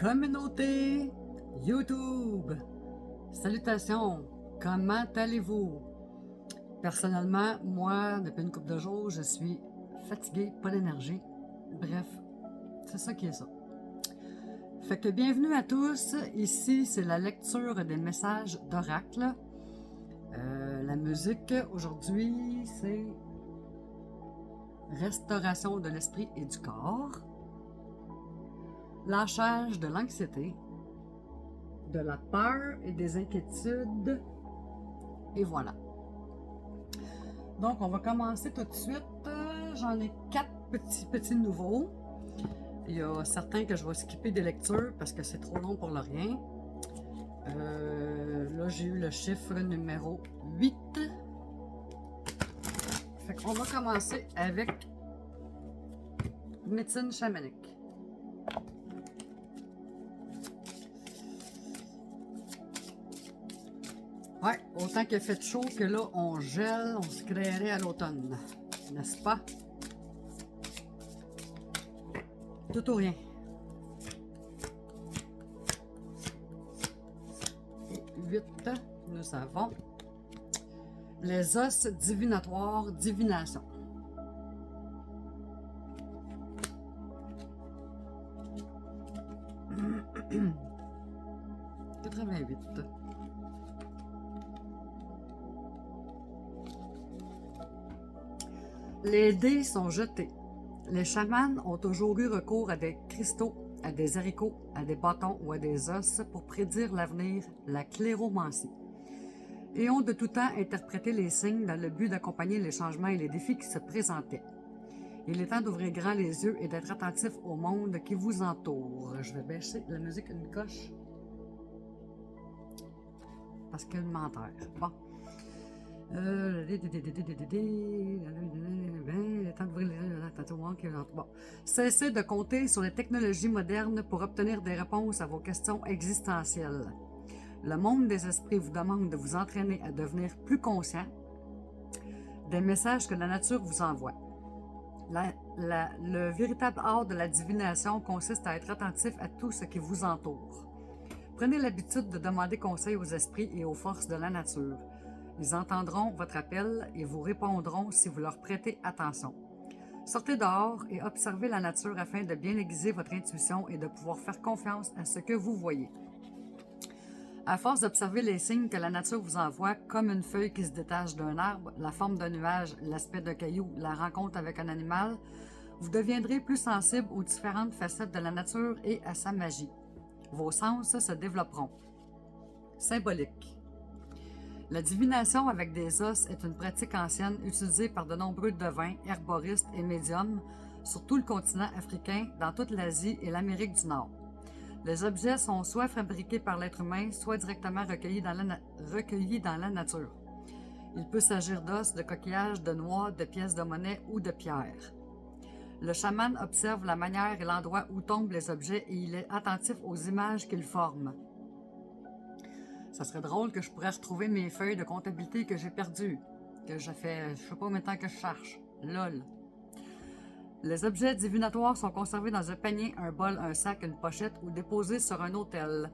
communauté YouTube. Salutations, comment allez-vous? Personnellement, moi, depuis une couple de jours, je suis fatiguée, pas d'énergie. Bref, c'est ça qui est ça. Fait que bienvenue à tous. Ici, c'est la lecture des messages d'oracle. La musique aujourd'hui, c'est restauration de l'esprit et du corps, lâchage de l'anxiété, de la peur et des inquiétudes. Et voilà. Donc, on va commencer tout de suite. J'en ai 4 petits nouveaux. Il y a certains que je vais skipper des lectures parce que c'est trop long pour le rien. Là, j'ai eu le chiffre numéro 8. Fait qu'on va commencer avec médecine chamanique. Ouais, autant qu'il fait chaud que là, on gèle, on se créerait à l'automne. N'est-ce pas? Tout ou rien. Et 8, nous avons les os divinatoires, divination. « 88. Les dés sont jetés. Les chamans ont toujours eu recours à des cristaux, à des haricots, à des bâtons ou à des os pour prédire l'avenir, la cléromancie, et ont de tout temps interprété les signes dans le but d'accompagner les changements et les défis qui se présentaient. Il est temps d'ouvrir grand les yeux et d'être attentif au monde qui vous entoure. Je vais baisser la musique une coche parce qu'elle m'enterre. Bon. Bon. Cessez de compter sur les technologies modernes pour obtenir des réponses à vos questions existentielles. Le monde des esprits vous demande de vous entraîner à devenir plus conscient des messages que la nature vous envoie. Le véritable art de la divination consiste à être attentif à tout ce qui vous entoure. Prenez l'habitude de demander conseil aux esprits et aux forces de la nature. Ils entendront votre appel et vous répondront si vous leur prêtez attention. Sortez dehors et observez la nature afin de bien aiguiser votre intuition et de pouvoir faire confiance à ce que vous voyez. À force d'observer les signes que la nature vous envoie, comme une feuille qui se détache d'un arbre, la forme d'un nuage, l'aspect d'un caillou, la rencontre avec un animal, vous deviendrez plus sensible aux différentes facettes de la nature et à sa magie. Vos sens se développeront. Symbolique. La divination avec des os est une pratique ancienne utilisée par de nombreux devins, herboristes et médiums sur tout le continent africain, dans toute l'Asie et l'Amérique du Nord. Les objets sont soit fabriqués par l'être humain, soit directement recueillis dans la nature. Il peut s'agir d'os, de coquillages, de noix, de pièces de monnaie ou de pierres. Le chaman observe la manière et l'endroit où tombent les objets et il est attentif aux images qu'ils forment. Ça serait drôle que je pourrais retrouver mes feuilles de comptabilité que j'ai perdues, que j'ai fait, je sais pas combien de temps que je cherche. Lol. Les objets divinatoires sont conservés dans un panier, un bol, un sac, une pochette ou déposés sur un autel.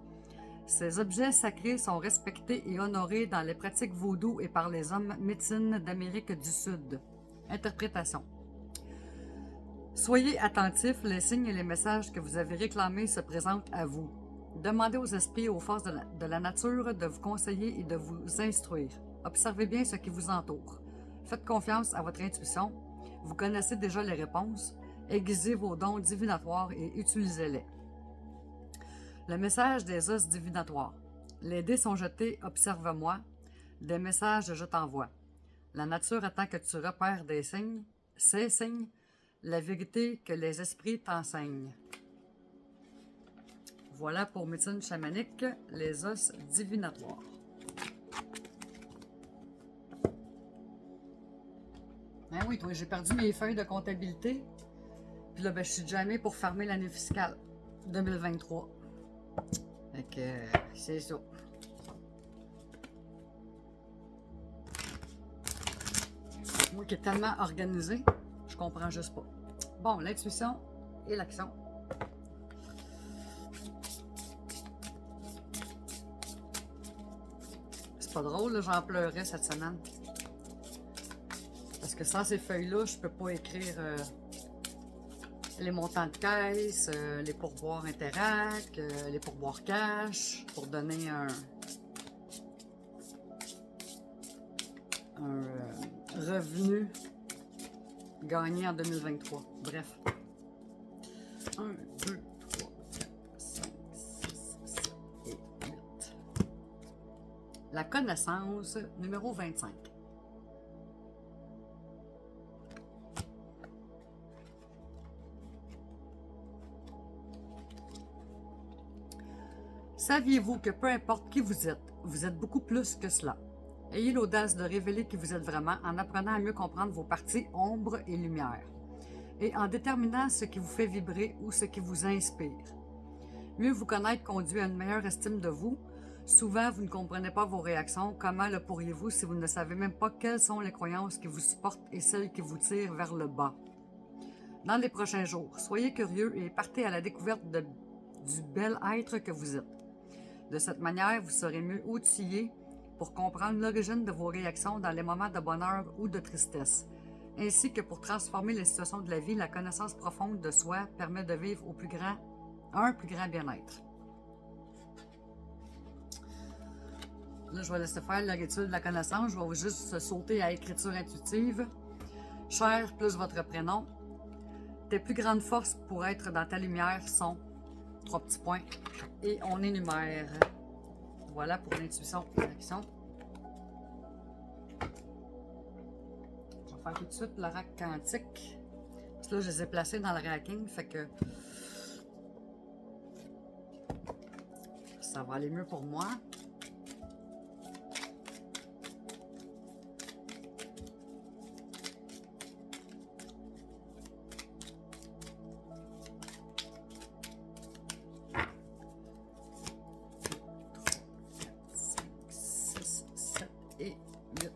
Ces objets sacrés sont respectés et honorés dans les pratiques vaudou et par les hommes médecines d'Amérique du Sud. Interprétation. Soyez attentifs, les signes et les messages que vous avez réclamés se présentent à vous. Demandez aux esprits et aux forces de la nature de vous conseiller et de vous instruire. Observez bien ce qui vous entoure. Faites confiance à votre intuition. Vous connaissez déjà les réponses. Aiguisez vos dons divinatoires et utilisez-les. Le message des os divinatoires. Les dés sont jetés, observe-moi. Des messages je t'envoie. La nature attend que tu repères des signes, ces signes, la vérité que les esprits t'enseignent. Voilà pour médecine chamanique, les os divinatoires. Ah oui, toi, j'ai perdu mes feuilles de comptabilité. Puis là, ben, je suis jamais pour fermer l'année fiscale 2023. Fait que c'est ça. Moi qui est tellement organisé, je comprends juste pas. Bon, l'intuition et l'action. C'est pas drôle, là, j'en pleurais cette semaine. Parce que sans ces feuilles-là, je peux pas écrire les montants de caisse, les pourboires Interac, les pourboires cash, pour donner un revenu gagné en 2023. Bref. 1, 2, 3, 4, 5, 6, 7 et 8. La connaissance numéro 25. Saviez-vous que peu importe qui vous êtes beaucoup plus que cela. Ayez l'audace de révéler qui vous êtes vraiment en apprenant à mieux comprendre vos parties ombre et lumière, et en déterminant ce qui vous fait vibrer ou ce qui vous inspire. Mieux vous connaître conduit à une meilleure estime de vous. Souvent, vous ne comprenez pas vos réactions. Comment le pourriez-vous si vous ne savez même pas quelles sont les croyances qui vous supportent et celles qui vous tirent vers le bas? Dans les prochains jours, soyez curieux et partez à la découverte du bel être que vous êtes. De cette manière, vous serez mieux outillé pour comprendre l'origine de vos réactions dans les moments de bonheur ou de tristesse, ainsi que pour transformer les situations de la vie. La connaissance profonde de soi permet de vivre un plus grand bien-être. Là, je vais laisser faire l'étude de la connaissance. Je vais juste sauter à écriture intuitive. Cher plus votre prénom. Tes plus grandes forces pour être dans ta lumière sont... 3 petits points. Et on énumère. Voilà pour l'intuition et l'action. Je vais faire tout de suite le rack quantique. Parce que là, je les ai placés dans le racking. Fait que ça va aller mieux pour moi. Et 8.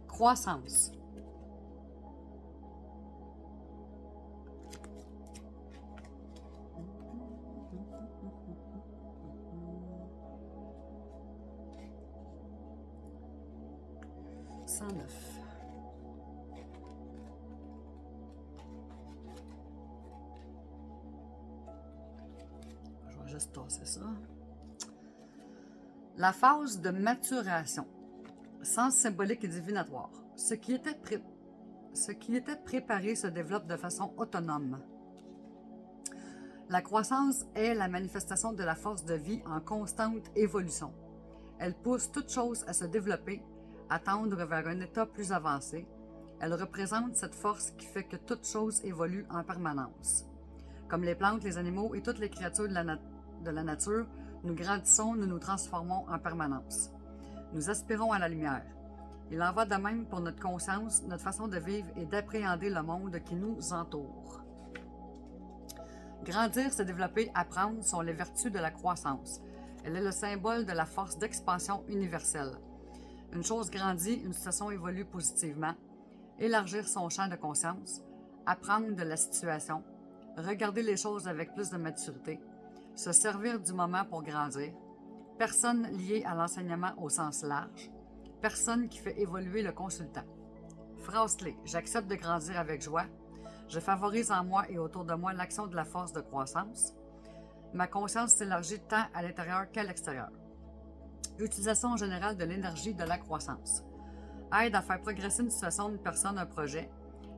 Croissance. Je vais juste tasser ça. La phase de maturation. Sens symbolique et divinatoire. Ce qui était préparé se développe de façon autonome. La croissance est la manifestation de la force de vie en constante évolution. Elle pousse toute chose à se développer, à tendre vers un état plus avancé. Elle représente cette force qui fait que toute chose évolue en permanence. Comme les plantes, les animaux et toutes les créatures de la nature, nous grandissons, nous nous transformons en permanence. Nous aspirons à la lumière. Il en va de même pour notre conscience, notre façon de vivre et d'appréhender le monde qui nous entoure. Grandir, se développer, apprendre sont les vertus de la croissance. Elle est le symbole de la force d'expansion universelle. Une chose grandit, une situation évolue positivement. Élargir son champ de conscience, apprendre de la situation, regarder les choses avec plus de maturité, se servir du moment pour grandir, personne liée à l'enseignement au sens large, personne qui fait évoluer le consultant. Phrase clé, j'accepte de grandir avec joie, je favorise en moi et autour de moi l'action de la force de croissance, ma conscience s'élargit tant à l'intérieur qu'à l'extérieur. Utilisation générale de l'énergie de la croissance. Aide à faire progresser une situation, une personne, un projet,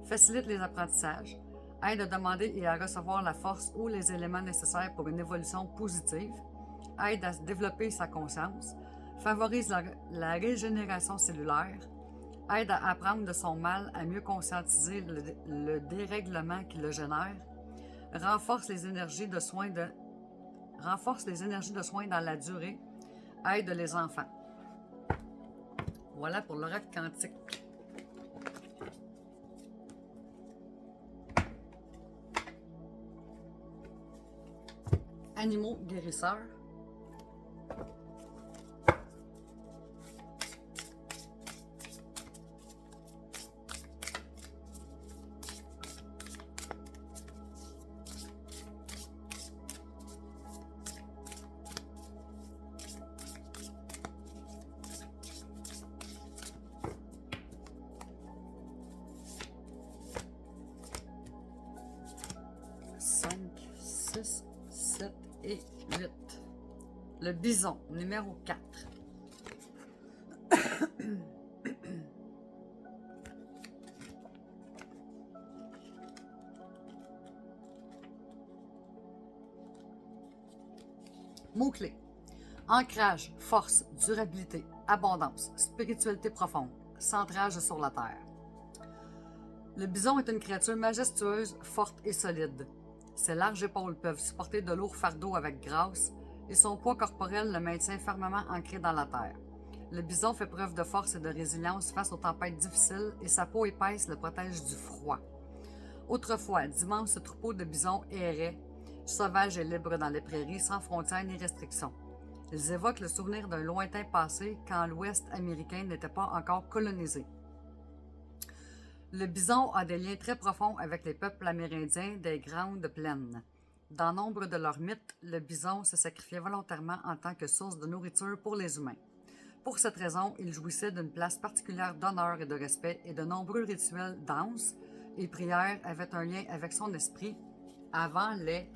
facilite les apprentissages, aide à demander et à recevoir la force ou les éléments nécessaires pour une évolution positive, aide à développer sa conscience, favorise la régénération cellulaire, aide à apprendre de son mal, à mieux conscientiser le dérèglement qui le génère, renforce les énergies de soins dans la durée, aide les enfants. Voilà pour l'oracle quantique. Animaux guérisseurs. 5, 6, 7 et 8. Le bison, numéro 4. Mots-clés. Ancrage, force, durabilité, abondance, spiritualité profonde, centrage sur la terre. Le bison est une créature majestueuse, forte et solide. Ses larges épaules peuvent supporter de lourds fardeaux avec grâce et son poids corporel le maintient fermement ancré dans la terre. Le bison fait preuve de force et de résilience face aux tempêtes difficiles et sa peau épaisse le protège du froid. Autrefois, d'immenses troupeaux de bisons erraient, sauvages et libres dans les prairies, sans frontières ni restrictions. Ils évoquent le souvenir d'un lointain passé quand l'Ouest américain n'était pas encore colonisé. Le bison a des liens très profonds avec les peuples amérindiens des Grandes Plaines. Dans nombre de leurs mythes, le bison se sacrifiait volontairement en tant que source de nourriture pour les humains. Pour cette raison, il jouissait d'une place particulière d'honneur et de respect et de nombreux rituels, danses et prières avaient un lien avec son esprit. Avant les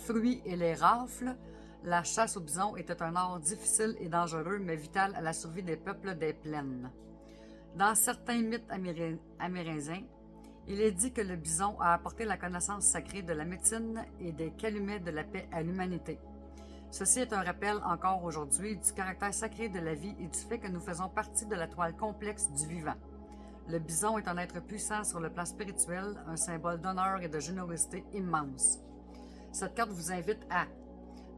fruits et les rafles, la chasse au bison était un art difficile et dangereux, mais vital à la survie des peuples des plaines. Dans certains mythes amérindiens, il est dit que le bison a apporté la connaissance sacrée de la médecine et des calumets de la paix à l'humanité. Ceci est un rappel encore aujourd'hui du caractère sacré de la vie et du fait que nous faisons partie de la toile complexe du vivant. Le bison est un être puissant sur le plan spirituel, un symbole d'honneur et de générosité immense. Cette carte vous invite à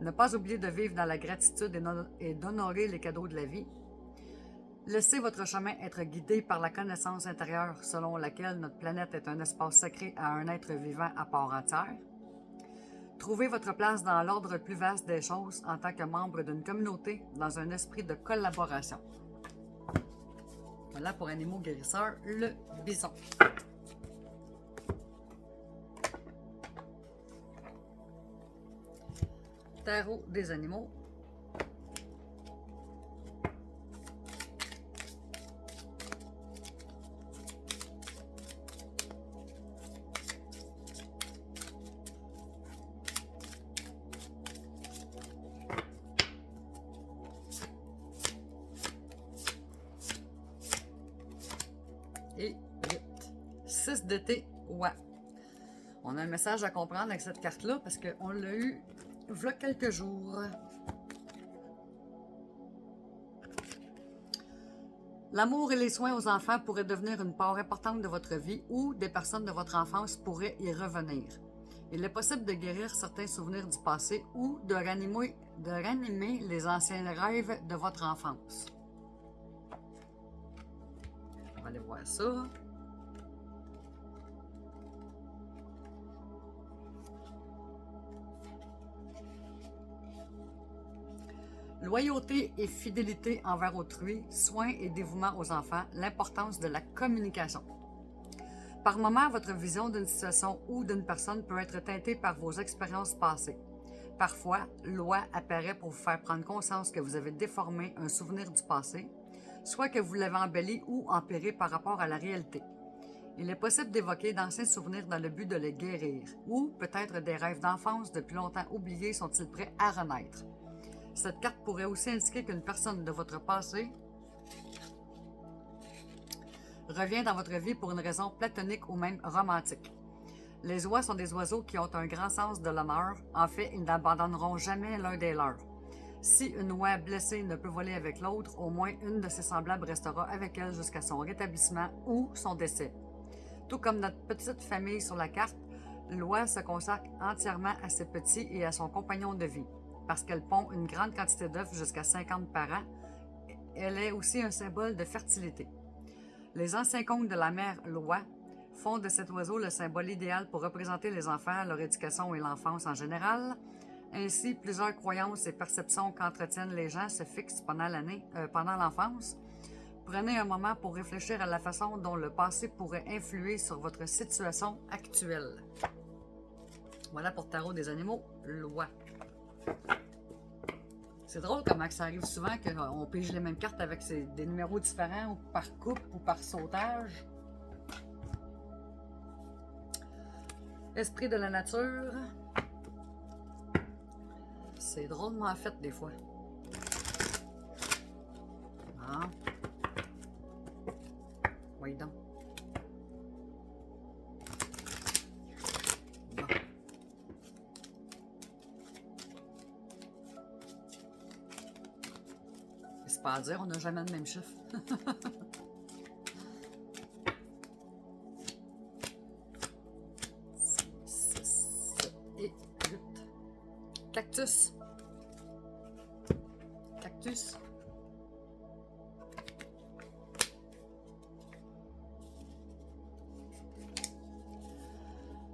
ne pas oublier de vivre dans la gratitude et d'honorer les cadeaux de la vie. Laissez votre chemin être guidé par la connaissance intérieure selon laquelle notre planète est un espace sacré à un être vivant à part entière. Trouvez votre place dans l'ordre plus vaste des choses en tant que membre d'une communauté dans un esprit de collaboration. Voilà pour Animaux guérisseurs, le bison. Tarot des animaux. Et 8. 6 d'été, ouais. On a un message à comprendre avec cette carte-là parce qu'on l'a eu il y a quelques jours. L'amour et les soins aux enfants pourraient devenir une part importante de votre vie ou des personnes de votre enfance pourraient y revenir. Il est possible de guérir certains souvenirs du passé ou de ranimer les anciens rêves de votre enfance. On va aller voir ça. Loyauté et fidélité envers autrui, soins et dévouement aux enfants, l'importance de la communication. Par moments, votre vision d'une situation ou d'une personne peut être teintée par vos expériences passées. Parfois, loi apparaît pour vous faire prendre conscience que vous avez déformé un souvenir du passé, soit que vous l'avez embelli ou empiré par rapport à la réalité. Il est possible d'évoquer d'anciens souvenirs dans le but de les guérir, ou peut-être des rêves d'enfance depuis longtemps oubliés sont-ils prêts à renaître. Cette carte pourrait aussi indiquer qu'une personne de votre passé revient dans votre vie pour une raison platonique ou même romantique. Les oies sont des oiseaux qui ont un grand sens de l'honneur. En fait, ils n'abandonneront jamais l'un des leurs. Si une oie blessée ne peut voler avec l'autre, au moins une de ses semblables restera avec elle jusqu'à son rétablissement ou son décès. Tout comme notre petite famille sur la carte, l'oie se consacre entièrement à ses petits et à son compagnon de vie. Parce qu'elle pond une grande quantité d'œufs jusqu'à 50 par an, elle est aussi un symbole de fertilité. Les anciens contes de la mère Loi font de cet oiseau le symbole idéal pour représenter les enfants, leur éducation et l'enfance en général. Ainsi, plusieurs croyances et perceptions qu'entretiennent les gens se fixent pendant l'enfance. Prenez un moment pour réfléchir à la façon dont le passé pourrait influer sur votre situation actuelle. Voilà pour Tarot des animaux, Loi. C'est drôle comment ça arrive souvent qu'on pige les mêmes cartes avec des numéros différents ou par coupe ou par sautage. Esprit de la nature. C'est drôlement fait des fois. Ah. Oui, donc. Bon. C'est pas à dire, on n'a jamais le même chiffre. 6, 7 et 8. Cactus. Cactus.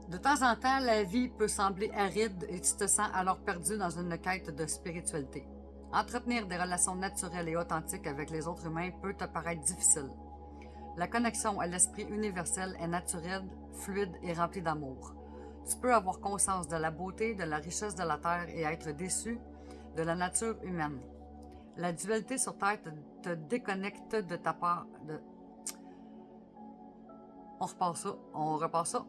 De temps en temps, la vie peut sembler aride et tu te sens alors perdu dans une quête de spiritualité. Entretenir des relations naturelles et authentiques avec les autres humains peut te paraître difficile. La connexion à l'esprit universel est naturelle, fluide et remplie d'amour. Tu peux avoir conscience de la beauté, de la richesse de la Terre et être déçu de la nature humaine. La dualité sur Terre te déconnecte de ta part de... On repart ça.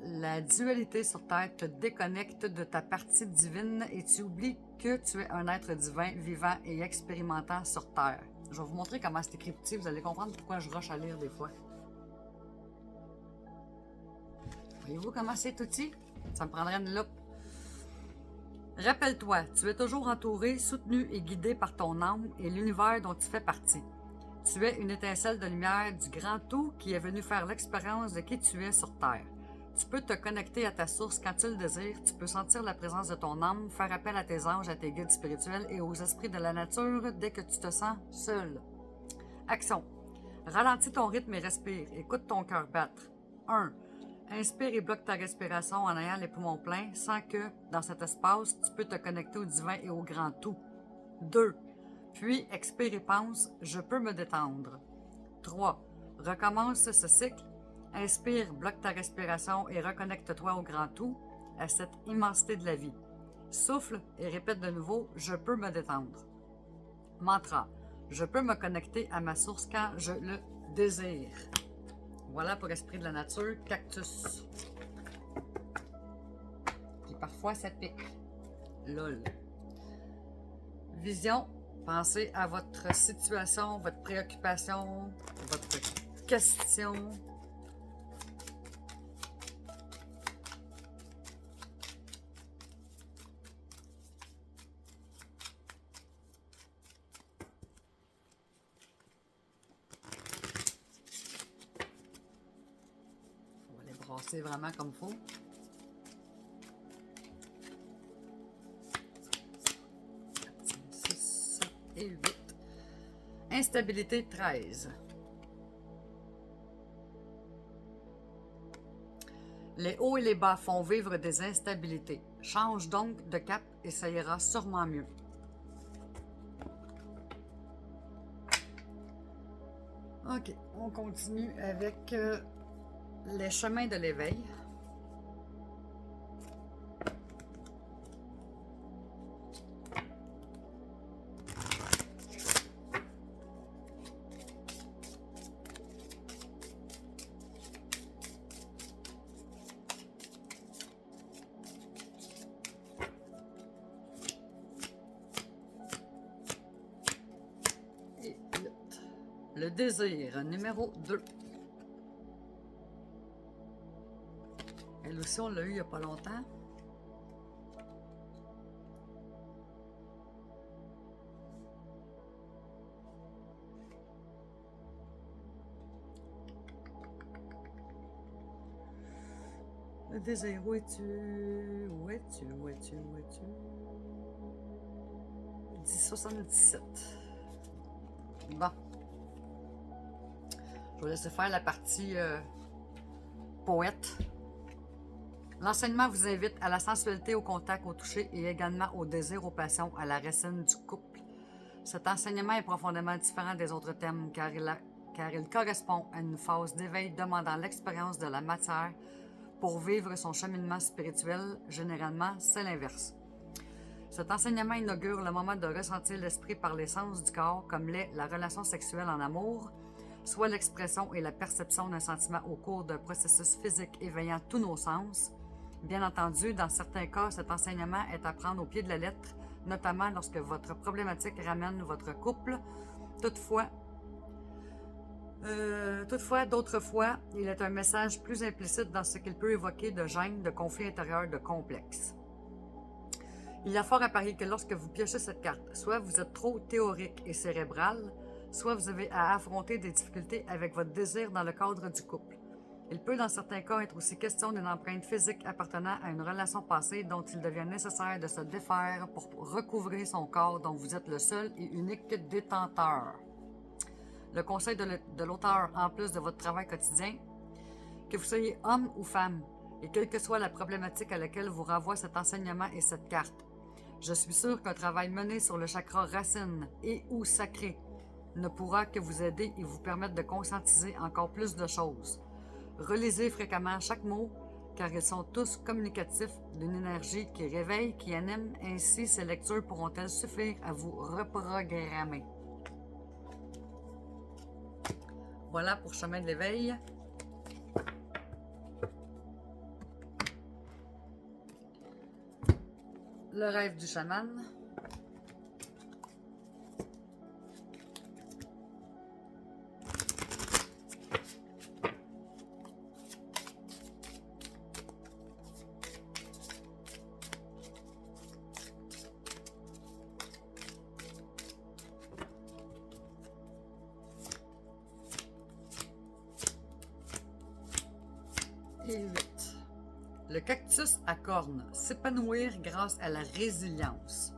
La dualité sur Terre te déconnecte de ta partie divine et tu oublies que tu es un être divin, vivant et expérimentant sur Terre. Je vais vous montrer comment c'est écrit petit, vous allez comprendre pourquoi je rush à lire des fois. Voyez-vous comment c'est outil? Ça me prendrait une loupe. Rappelle-toi, tu es toujours entouré, soutenu et guidé par ton âme et l'univers dont tu fais partie. Tu es une étincelle de lumière du grand tout qui est venu faire l'expérience de qui tu es sur Terre. Tu peux te connecter à ta source quand tu le désires, tu peux sentir la présence de ton âme, faire appel à tes anges, à tes guides spirituels et aux esprits de la nature dès que tu te sens seul. Action. Ralentis ton rythme et respire. Écoute ton cœur battre. 1. Inspire et bloque ta respiration en ayant les poumons pleins, sans que, dans cet espace, tu peux te connecter au divin et au grand tout. 2. Puis, expire et pense, je peux me détendre. 3. Recommence ce cycle. Inspire, bloque ta respiration et reconnecte-toi au grand tout, à cette immensité de la vie. Souffle et répète de nouveau, je peux me détendre. Mantra. Je peux me connecter à ma source quand je le désire. Voilà pour esprit de la nature, cactus. Puis parfois ça pique. Lol. Vision. Pensez à votre situation, votre préoccupation, votre question. C'est vraiment comme il faut. Et 8. Instabilité 13. Les hauts et les bas font vivre des instabilités. Change donc de cap et ça ira sûrement mieux. Ok, on continue avec les chemins de l'éveil. Et le désir, numéro 2. Elle aussi, on l'a eu il n'y a pas longtemps. Le désir, où es-tu? Où es-tu? Où es-tu? Où es-tu? 1077. Bon. Je vais laisser faire la partie poète. L'enseignement vous invite à la sensualité, au contact, au toucher et également au désir, aux passions, à la racine du couple. Cet enseignement est profondément différent des autres thèmes car il correspond à une phase d'éveil demandant l'expérience de la matière pour vivre son cheminement spirituel. Généralement, c'est l'inverse. Cet enseignement inaugure le moment de ressentir l'esprit par les sens du corps, comme l'est la relation sexuelle en amour. soit l'expression et la perception d'un sentiment au cours d'un processus physique éveillant tous nos sens. Bien entendu, dans certains cas, cet enseignement est à prendre au pied de la lettre, notamment lorsque votre problématique ramène votre couple. Toutefois, d'autres fois, il est un message plus implicite dans ce qu'il peut évoquer de gêne, de conflit intérieur, de complexe. Il y a fort à parier que lorsque vous piochez cette carte, soit vous êtes trop théorique et cérébral, soit vous avez à affronter des difficultés avec votre désir dans le cadre du couple. Il peut dans certains cas être aussi question d'une empreinte physique appartenant à une relation passée dont il devient nécessaire de se défaire pour recouvrer son corps dont vous êtes le seul et unique détenteur. Le conseil de l'auteur, en plus de votre travail quotidien, que vous soyez homme ou femme, et quelle que soit la problématique à laquelle vous renvoie cet enseignement et cette carte, je suis sûr qu'un travail mené sur le chakra racine et ou sacré ne pourra que vous aider et vous permettre de conscientiser encore plus de choses. Relisez fréquemment chaque mot, car ils sont tous communicatifs d'une énergie qui réveille, qui anime. Ainsi, ces lectures pourront-elles suffire à vous reprogrammer. Voilà pour Chemin de l'éveil. Le rêve du chaman. Et 8. Le cactus à cornes, s'épanouir grâce à la résilience.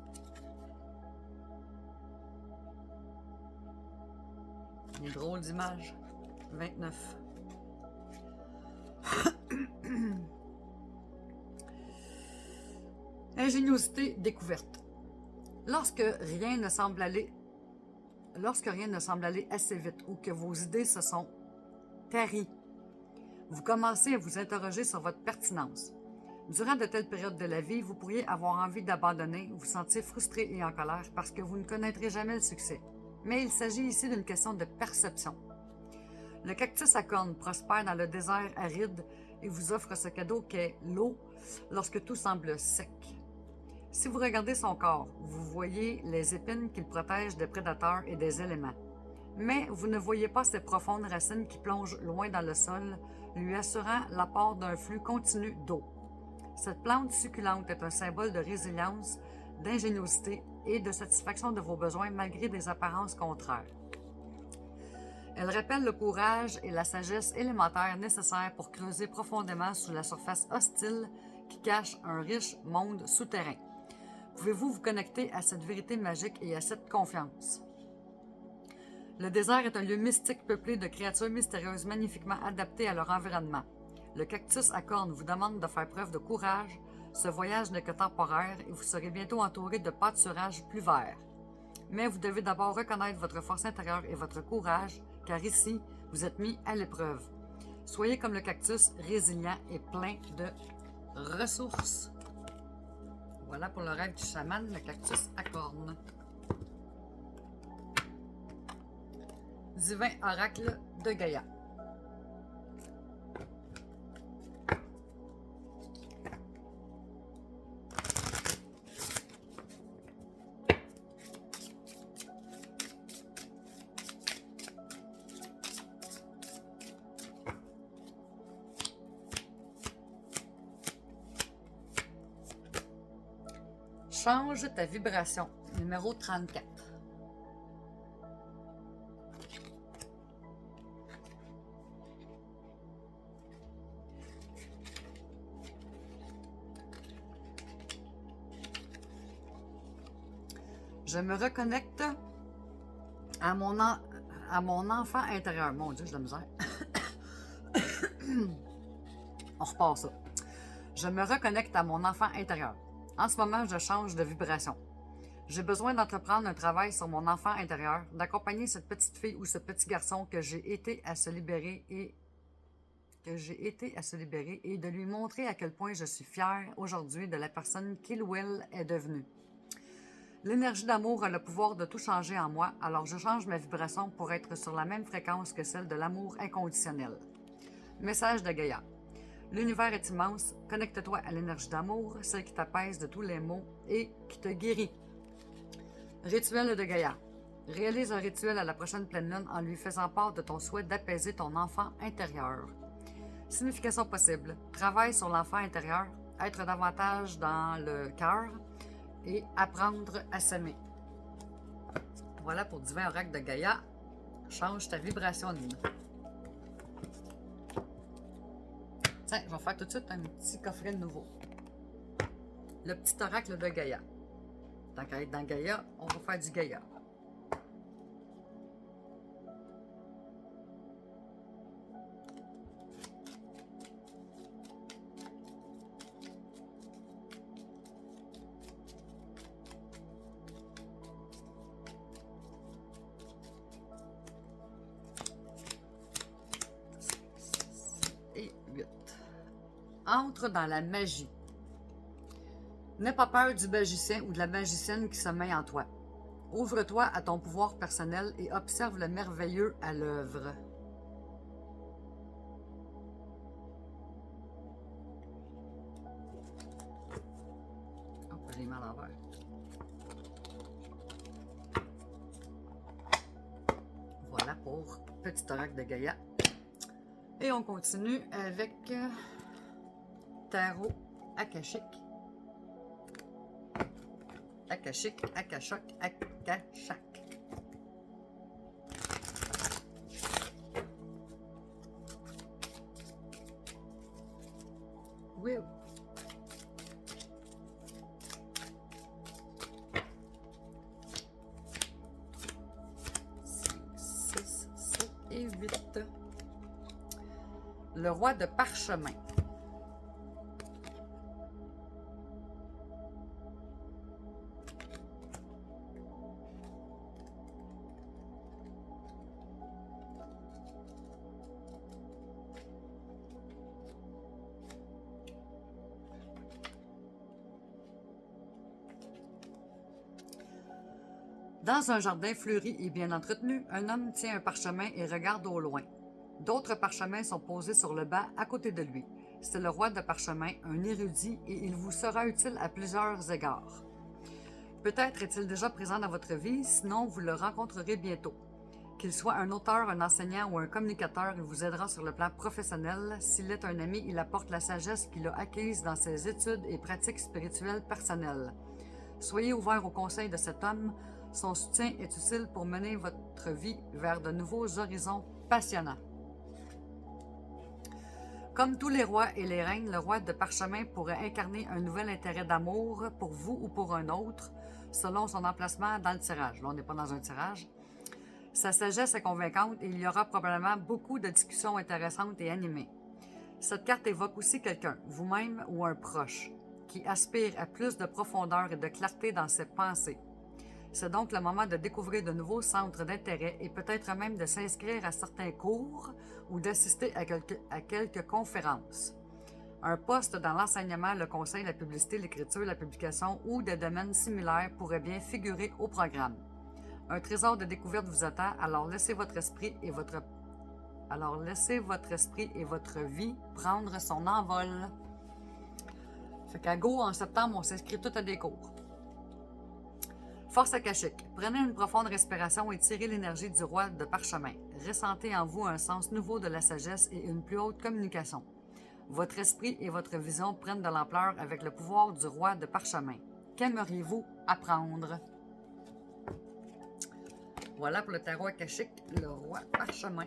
Une drôle d'image. 29. Ingéniosité découverte. Lorsque rien ne semble aller assez vite ou que vos idées se sont taries, vous commencez à vous interroger sur votre pertinence. Durant de telles périodes de la vie, vous pourriez avoir envie d'abandonner, vous sentir frustré et en colère parce que vous ne connaîtrez jamais le succès. Mais il s'agit ici d'une question de perception. Le cactus à cornes prospère dans le désert aride et vous offre ce cadeau qu'est l'eau lorsque tout semble sec. Si vous regardez son corps, vous voyez les épines qu'il protège des prédateurs et des éléments. Mais vous ne voyez pas ses profondes racines qui plongent loin dans le sol, lui assurant l'apport d'un flux continu d'eau. Cette plante succulente est un symbole de résilience, d'ingéniosité et de satisfaction de vos besoins malgré des apparences contraires. Elle rappelle le courage et la sagesse élémentaire nécessaires pour creuser profondément sous la surface hostile qui cache un riche monde souterrain. Pouvez-vous vous connecter à cette vérité magique et à cette confiance? Le désert est un lieu mystique peuplé de créatures mystérieuses magnifiquement adaptées à leur environnement. Le cactus à cornes vous demande de faire preuve de courage. Ce voyage n'est que temporaire et vous serez bientôt entouré de pâturages plus verts. Mais vous devez d'abord reconnaître votre force intérieure et votre courage, car ici, vous êtes mis à l'épreuve. Soyez comme le cactus, résilient et plein de ressources. Voilà pour le rêve du chaman, le cactus à cornes. Divin oracle de Gaïa. Change ta vibration, numéro 34. Je me reconnecte à mon enfant intérieur. Mon Dieu, j'ai de la misère. On repart ça. Je me reconnecte à mon enfant intérieur. En ce moment, je change de vibration. J'ai besoin d'entreprendre un travail sur mon enfant intérieur, d'accompagner cette petite fille ou ce petit garçon que j'ai été à se libérer et de lui montrer à quel point je suis fière aujourd'hui de la personne qu'il ou elle est devenue. L'énergie d'amour a le pouvoir de tout changer en moi, alors je change ma vibration pour être sur la même fréquence que celle de l'amour inconditionnel. Message de Gaïa. L'univers est immense, connecte-toi à l'énergie d'amour, celle qui t'apaise de tous les maux et qui te guérit. Rituel de Gaïa. Réalise un rituel à la prochaine pleine lune en lui faisant part de ton souhait d'apaiser ton enfant intérieur. Signification possible. Travaille sur l'enfant intérieur, être davantage dans le cœur et apprendre à s'aimer. Voilà pour Divin Oracle de Gaïa. Change ta vibration de vie. Tiens, je vais faire tout de suite un petit coffret de nouveau. Le petit oracle de Gaïa. Tant qu'à être dans Gaïa, on va faire du Gaïa. Et 8. Entre dans la magie. N'aie pas peur du magicien ou de la magicienne qui sommeille en toi. Ouvre-toi à ton pouvoir personnel et observe le merveilleux à l'œuvre. Hop, je l'ai mis à l'envers. Voilà pour Petit Oracle de Gaïa. Et on continue avec Tarot Akashique. Akashique, Akashok, Akashak. Oui. 6, 7 et 8. Le roi de parchemin. Dans un jardin fleuri et bien entretenu, un homme tient un parchemin et regarde au loin. D'autres parchemins sont posés sur le banc à côté de lui. C'est le roi de parchemin, un érudit, et il vous sera utile à plusieurs égards. Peut-être est-il déjà présent dans votre vie, sinon vous le rencontrerez bientôt. Qu'il soit un auteur, un enseignant ou un communicateur, il vous aidera sur le plan professionnel. S'il est un ami, il apporte la sagesse qu'il a acquise dans ses études et pratiques spirituelles personnelles. Soyez ouverts aux conseils de cet homme. Son soutien est utile pour mener votre vie vers de nouveaux horizons passionnants. Comme tous les rois et les reines, le roi de parchemin pourrait incarner un nouvel intérêt d'amour pour vous ou pour un autre, selon son emplacement dans le tirage. Là, on n'est pas dans un tirage. Sa sagesse est convaincante et il y aura probablement beaucoup de discussions intéressantes et animées. Cette carte évoque aussi quelqu'un, vous-même ou un proche, qui aspire à plus de profondeur et de clarté dans ses pensées. C'est donc le moment de découvrir de nouveaux centres d'intérêt et peut-être même de s'inscrire à certains cours ou d'assister à quelques conférences. Un poste dans l'enseignement, le conseil, la publicité, l'écriture, la publication ou des domaines similaires pourrait bien figurer au programme. Un trésor de découverte vous attend, alors laissez votre esprit et votre vie prendre son envol. Fait qu'à Go, en septembre, on s'inscrit tout à des cours. Force akashique. Prenez une profonde respiration et tirez l'énergie du roi de parchemin. Ressentez en vous un sens nouveau de la sagesse et une plus haute communication. Votre esprit et votre vision prennent de l'ampleur avec le pouvoir du roi de parchemin. Qu'aimeriez-vous apprendre? Voilà pour le tarot akashique, le roi parchemin.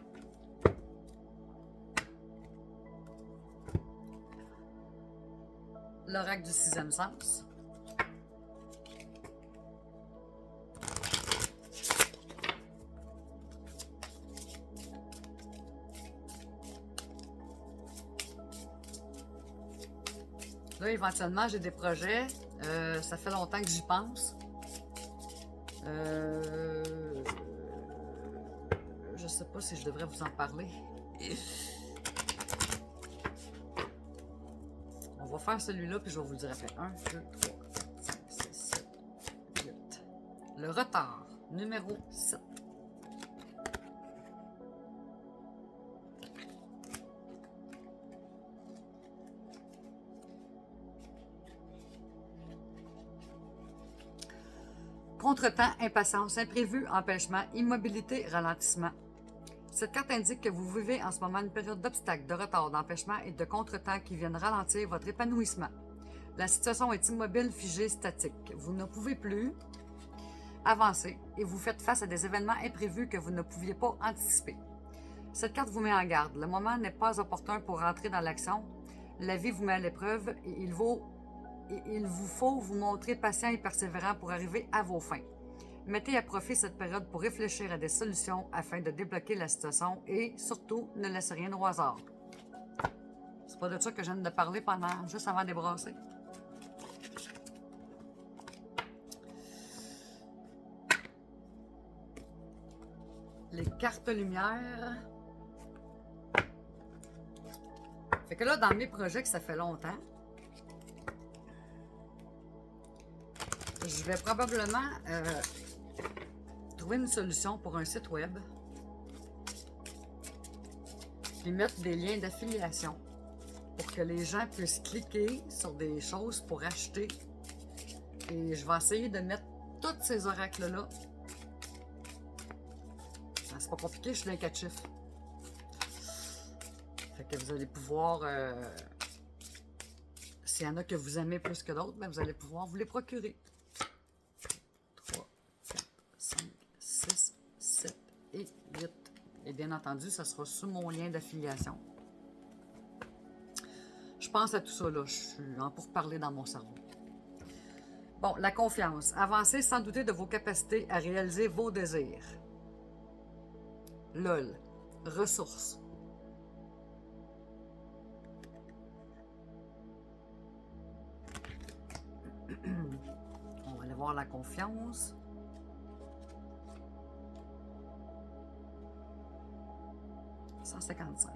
L'oracle du sixième sens. Là, éventuellement, j'ai des projets. Ça fait longtemps que j'y pense. Je sais pas si je devrais vous en parler. On va faire celui-là, puis je vais vous le dire après. 1, 2, 3, 4, 5, 6, 7, 8. le retard, numéro 7. Contretemps, impatience, imprévu, empêchement, immobilité, ralentissement. Cette carte indique que vous vivez en ce moment une période d'obstacles, de retard, d'empêchement et de contretemps qui viennent ralentir votre épanouissement. La situation est immobile, figée, statique. Vous ne pouvez plus avancer et vous faites face à des événements imprévus que vous ne pouviez pas anticiper. Cette carte vous met en garde. Le moment n'est pas opportun pour rentrer dans l'action. La vie vous met à l'épreuve et il vous faut vous montrer patient et persévérant pour arriver à vos fins. Mettez à profit cette période pour réfléchir à des solutions afin de débloquer la situation et, surtout, ne laissez rien au hasard. C'est pas de ça que je viens de parler pendant juste avant de brasser. Les cartes lumière. Fait que là, dans mes projets, que ça fait longtemps, je vais probablement trouver une solution pour un site web puis mettre des liens d'affiliation pour que les gens puissent cliquer sur des choses pour acheter. Et je vais essayer de mettre tous ces oracles-là. C'est pas compliqué, je suis dans 4 chiffres. Fait que vous allez pouvoir, s'il y en a que vous aimez plus que d'autres, ben vous allez pouvoir vous les procurer. 3, 4, 5, 6, 7 et 8. Et bien entendu, ça sera sous mon lien d'affiliation. Je pense à tout ça, là. Je suis en pourparler dans mon cerveau. Bon, la confiance. Avancez sans douter de vos capacités à réaliser vos désirs. LOL. Ressources. On va aller voir la confiance. « 155.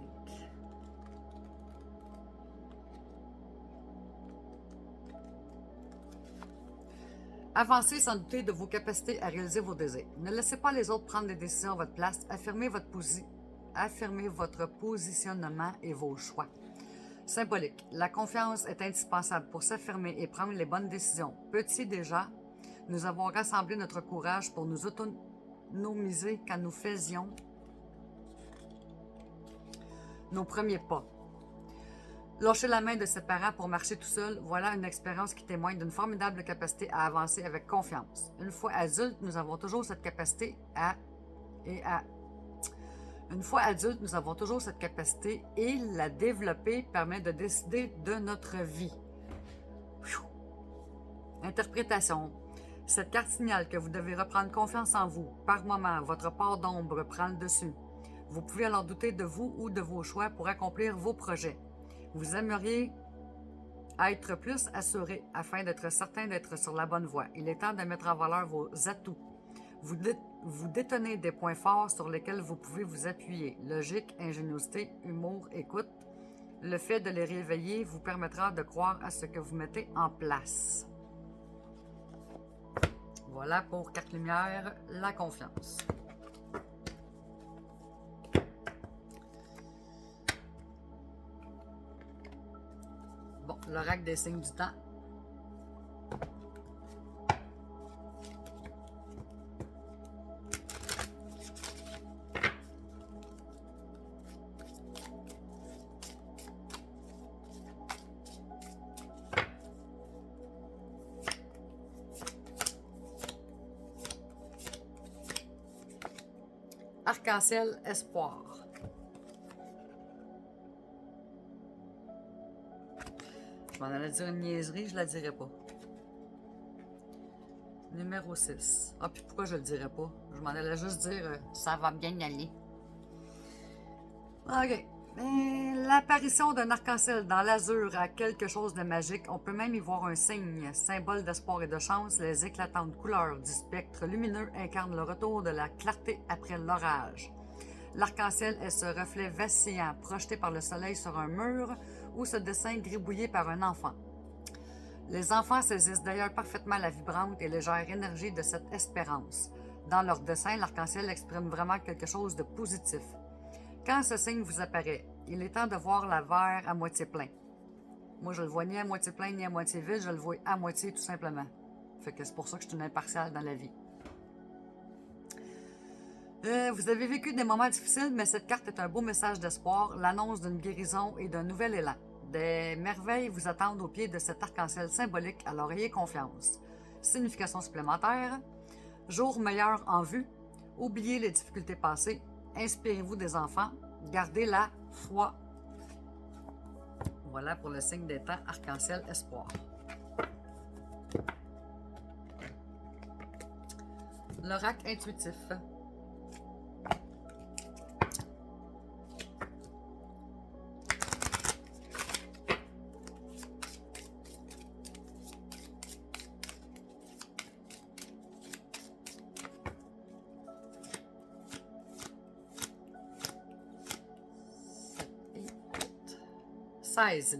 Avancez sans douter de vos capacités à réaliser vos désirs. Ne laissez pas les autres prendre des décisions à votre place. Affirmez votre positionnement et vos choix. Symbolique. La confiance est indispensable pour s'affirmer et prendre les bonnes décisions. Petit déjà, nous avons rassemblé notre courage pour nous autonomiser quand nous faisions nos premiers pas. Lâcher la main de ses parents pour marcher tout seul, voilà une expérience qui témoigne d'une formidable capacité à avancer avec confiance. Une fois adultes, nous avons toujours cette capacité Une fois adultes, nous avons toujours cette capacité et la développer permet de décider de notre vie. Interprétation. Cette carte signale que vous devez reprendre confiance en vous. Par moment, votre part d'ombre prend le dessus. Vous pouvez alors douter de vous ou de vos choix pour accomplir vos projets. Vous aimeriez être plus assuré afin d'être certain d'être sur la bonne voie. Il est temps de mettre en valeur vos atouts. Vous détenez des points forts sur lesquels vous pouvez vous appuyer. Logique, ingéniosité, humour, écoute. Le fait de les réveiller vous permettra de croire à ce que vous mettez en place. Voilà pour carte lumière, la confiance. Bon, l'oracle des signes du temps. Arc-en-ciel, espoir. Je m'en allais dire une niaiserie, je la dirais pas. Numéro 6. Ah, puis pourquoi je le dirais pas? Je m'en allais juste dire ça va bien y aller. OK. L'apparition d'un arc-en-ciel dans l'azur a quelque chose de magique. On peut même y voir un signe, symbole d'espoir et de chance. Les éclatantes couleurs du spectre lumineux incarnent le retour de la clarté après l'orage. L'arc-en-ciel est ce reflet vacillant, projeté par le soleil sur un mur ou ce dessin gribouillé par un enfant. Les enfants saisissent d'ailleurs parfaitement la vibrante et légère énergie de cette espérance. Dans leur dessin, l'arc-en-ciel exprime vraiment quelque chose de positif. Quand ce signe vous apparaît, il est temps de voir le verre à moitié plein. Moi, je le vois ni à moitié plein ni à moitié vide, je le vois à moitié tout simplement. Fait que c'est pour ça que je suis une impartiale dans la vie. Vous avez vécu des moments difficiles, mais cette carte est un beau message d'espoir, l'annonce d'une guérison et d'un nouvel élan. Des merveilles vous attendent au pied de cet arc-en-ciel symbolique, alors ayez confiance. Signification supplémentaire. Jour meilleur en vue. Oubliez les difficultés passées. Inspirez-vous des enfants. Gardez la foi. Voilà pour le signe des temps arc-en-ciel espoir. L'oracle intuitif.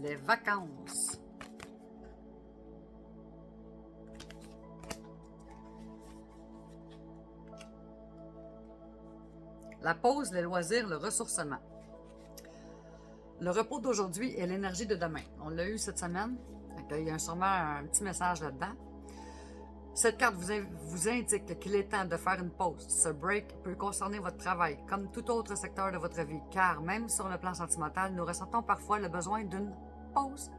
Les vacances. La pause, les loisirs, le ressourcement. Le repos d'aujourd'hui et l'énergie de demain. On l'a eu cette semaine. Il y a sûrement un petit message là-dedans. Cette carte vous indique qu'il est temps de faire une pause. Ce break peut concerner votre travail, comme tout autre secteur de votre vie, car même sur le plan sentimental, nous ressentons parfois le besoin d'une pause.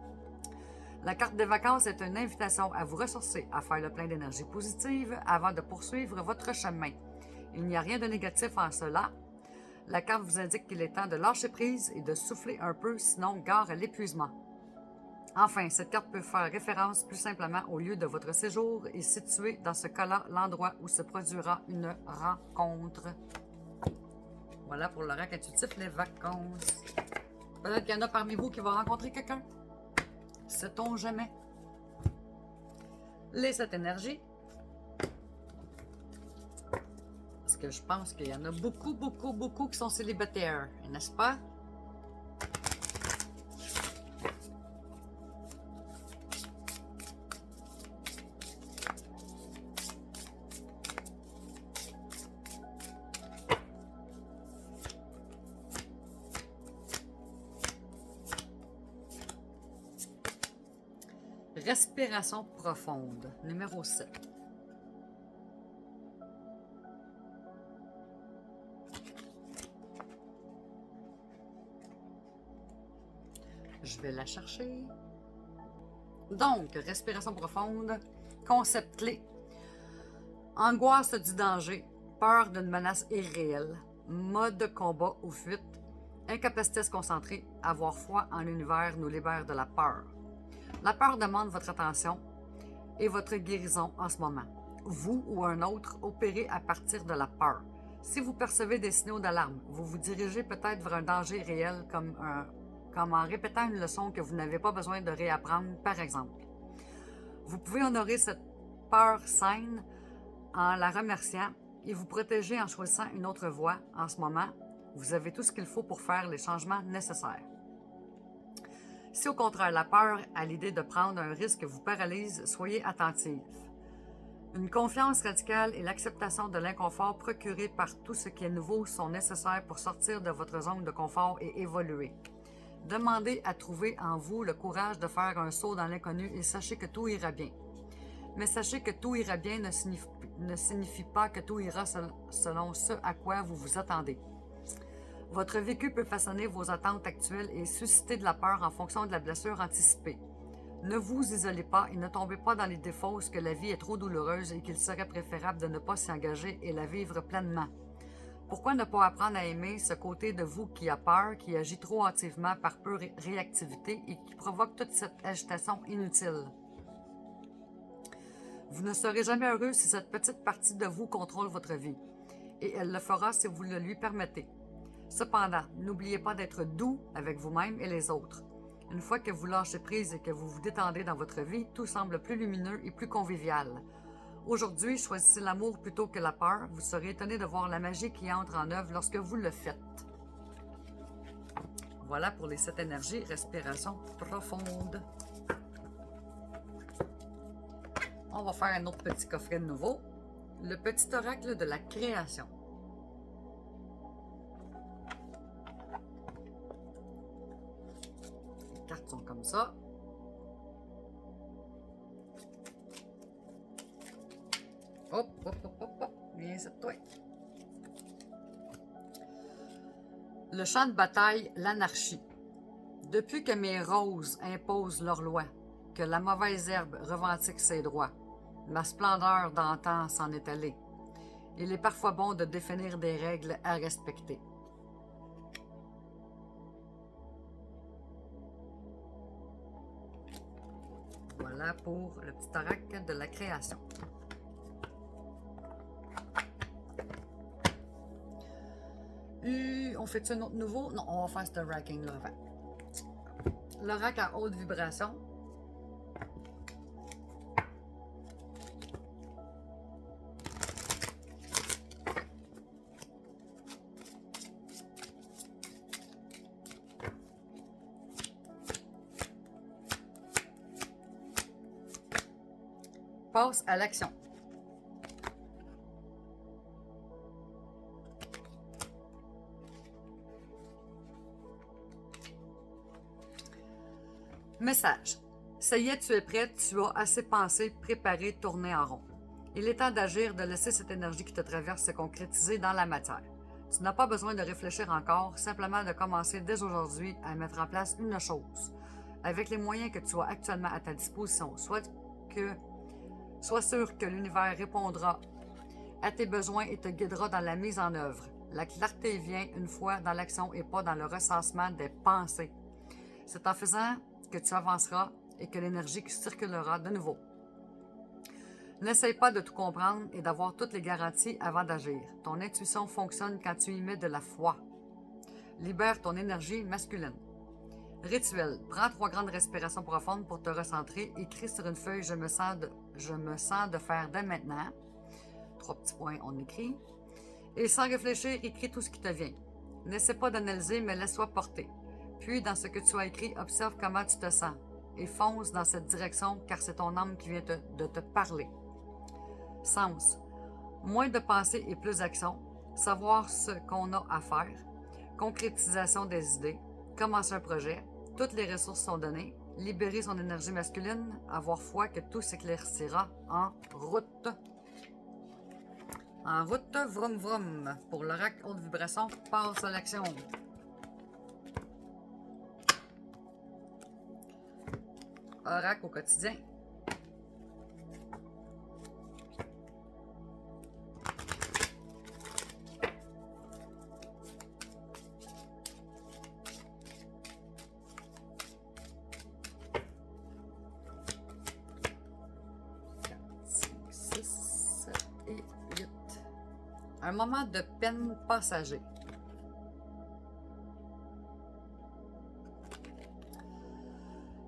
La carte des vacances est une invitation à vous ressourcer, à faire le plein d'énergie positive avant de poursuivre votre chemin. Il n'y a rien de négatif en cela. La carte vous indique qu'il est temps de lâcher prise et de souffler un peu, sinon gare à l'épuisement. Enfin, cette carte peut faire référence plus simplement au lieu de votre séjour et situer dans ce cas-là l'endroit où se produira une rencontre. Voilà pour l'oracle intuitif, les vacances. Peut-être qu'il y en a parmi vous qui vont rencontrer quelqu'un. Sait-on jamais? Les 7 énergies. Parce que je pense qu'il y en a beaucoup qui sont célibataires, n'est-ce pas? Respiration profonde, numéro 7. Je vais la chercher. Donc, respiration profonde, concept clé. Angoisse du danger, peur d'une menace irréelle, mode de combat ou fuite, incapacité à se concentrer, avoir foi en l'univers nous libère de la peur. La peur demande votre attention et votre guérison en ce moment. Vous ou un autre opérez à partir de la peur. Si vous percevez des signaux d'alarme, vous vous dirigez peut-être vers un danger réel comme en répétant une leçon que vous n'avez pas besoin de réapprendre, par exemple. Vous pouvez honorer cette peur saine en la remerciant et vous protéger en choisissant une autre voie en ce moment. Vous avez tout ce qu'il faut pour faire les changements nécessaires. Si au contraire la peur à l'idée de prendre un risque vous paralyse, soyez attentif. Une confiance radicale et l'acceptation de l'inconfort procuré par tout ce qui est nouveau sont nécessaires pour sortir de votre zone de confort et évoluer. Demandez à trouver en vous le courage de faire un saut dans l'inconnu et sachez que tout ira bien. Mais sachez que tout ira bien ne signifie pas que tout ira selon ce à quoi vous vous attendez. Votre vécu peut façonner vos attentes actuelles et susciter de la peur en fonction de la blessure anticipée. Ne vous isolez pas et ne tombez pas dans l'idée fausse que la vie est trop douloureuse et qu'il serait préférable de ne pas s'y engager et la vivre pleinement. Pourquoi ne pas apprendre à aimer ce côté de vous qui a peur, qui agit trop hâtivement par pure réactivité et qui provoque toute cette agitation inutile? Vous ne serez jamais heureux si cette petite partie de vous contrôle votre vie, et elle le fera si vous le lui permettez. Cependant, n'oubliez pas d'être doux avec vous-même et les autres. Une fois que vous lâchez prise et que vous vous détendez dans votre vie, tout semble plus lumineux et plus convivial. Aujourd'hui, choisissez l'amour plutôt que la peur. Vous serez étonné de voir la magie qui entre en œuvre lorsque vous le faites. Voilà pour les 7 énergies, respiration profonde. On va faire un autre petit coffret de nouveau. Le petit oracle de la création. Les cartes sont comme ça. Hop, hop, hop, hop, hop. Viens, c'est toi. Le champ de bataille, l'anarchie. Depuis que mes roses imposent leurs lois, que la mauvaise herbe revendique ses droits, ma splendeur d'antan s'en est allée. Il est parfois bon de définir des règles à respecter. Voilà pour le petit oracle de la création. On fait-tu un autre nouveau? Non, on va faire ce racking-là avant. L'oracle à haute vibration. Passe à l'action. Message. Ça y est, tu es prête, tu as assez pensé, préparé, tourné en rond. Il est temps d'agir, de laisser cette énergie qui te traverse se concrétiser dans la matière. Tu n'as pas besoin de réfléchir encore, simplement de commencer dès aujourd'hui à mettre en place une chose. Avec les moyens que tu as actuellement à ta disposition, sois sûr que l'univers répondra à tes besoins et te guidera dans la mise en œuvre. La clarté vient une fois dans l'action et pas dans le recensement des pensées. C'est en faisant que tu avanceras et que l'énergie circulera de nouveau. N'essaye pas de tout comprendre et d'avoir toutes les garanties avant d'agir. Ton intuition fonctionne quand tu y mets de la foi. Libère ton énergie masculine. Rituel. Prends 3 grandes respirations profondes pour te recentrer. Écris sur une feuille « Je me sens de faire dès maintenant ». 3 petits points, on écrit. Et sans réfléchir, écris tout ce qui te vient. N'essaie pas d'analyser, mais laisse-toi porter. Puis, dans ce que tu as écrit, observe comment tu te sens et fonce dans cette direction car c'est ton âme qui vient de te parler. Sens. Moins de pensée et plus d'action. Savoir ce qu'on a à faire. Concrétisation des idées. Commencer un projet. Toutes les ressources sont données. Libérer son énergie masculine. Avoir foi que tout s'éclaircira en route. En route, vroom vroom. Pour l'oracle haute vibration, passe à l'action. Oracle au quotidien. Un moment de peine passager.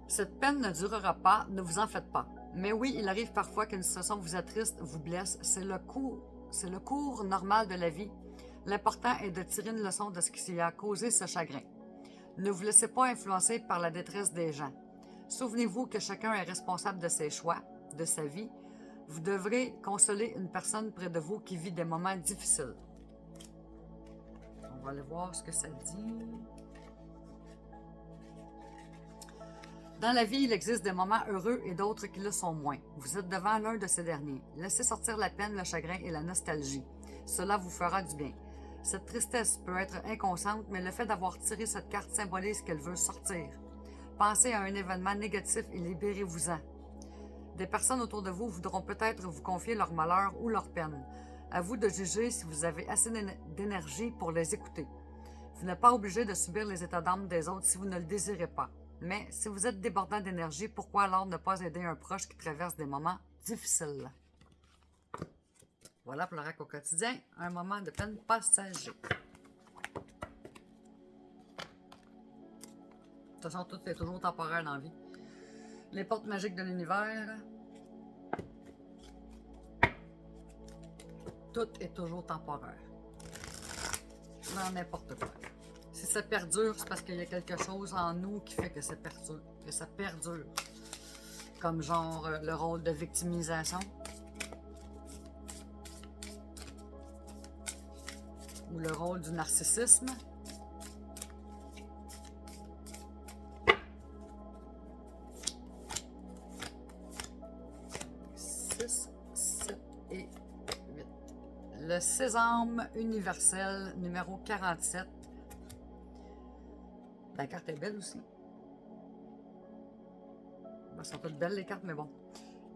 Cette peine ne durera pas, ne vous en faites pas. Mais oui, il arrive parfois qu'une situation vous attriste, vous blesse. C'est le cours normal de la vie. L'important est de tirer une leçon de ce qui a causé ce chagrin. Ne vous laissez pas influencer par la détresse des gens. Souvenez-vous que chacun est responsable de ses choix, de sa vie. Vous devrez consoler une personne près de vous qui vit des moments difficiles. On va aller voir ce que ça dit. Dans la vie, il existe des moments heureux et d'autres qui le sont moins. Vous êtes devant l'un de ces derniers. Laissez sortir la peine, le chagrin et la nostalgie. Cela vous fera du bien. Cette tristesse peut être inconsciente, mais le fait d'avoir tiré cette carte symbolise qu'elle veut sortir. Pensez à un événement négatif et libérez-vous-en. Des personnes autour de vous voudront peut-être vous confier leur malheur ou leur peine. À vous de juger si vous avez assez d'énergie pour les écouter. Vous n'êtes pas obligé de subir les états d'âme des autres si vous ne le désirez pas. Mais si vous êtes débordant d'énergie, pourquoi alors ne pas aider un proche qui traverse des moments difficiles? Voilà pour l'oracle au quotidien, un moment de peine passager. De toute façon, tout est toujours temporaire dans la vie. Les portes magiques de l'univers. Tout est toujours temporaire. Dans n'importe quoi. Si ça perdure, c'est parce qu'il y a quelque chose en nous qui fait que ça perdure. comme genre le rôle de victimisation. Ou le rôle du narcissisme. Le sésame universel numéro 47. La carte est belle aussi. Elles sont toutes belles les cartes, mais bon.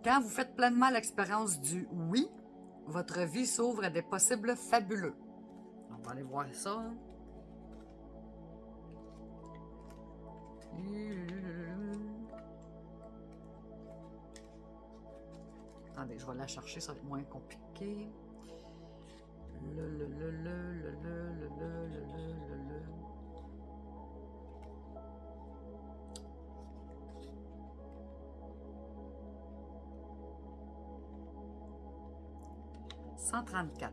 Quand vous faites pleinement l'expérience du oui, votre vie s'ouvre à des possibles fabuleux. On va aller voir ça. Attendez, je vais la chercher, ça va être moins compliqué. « 134.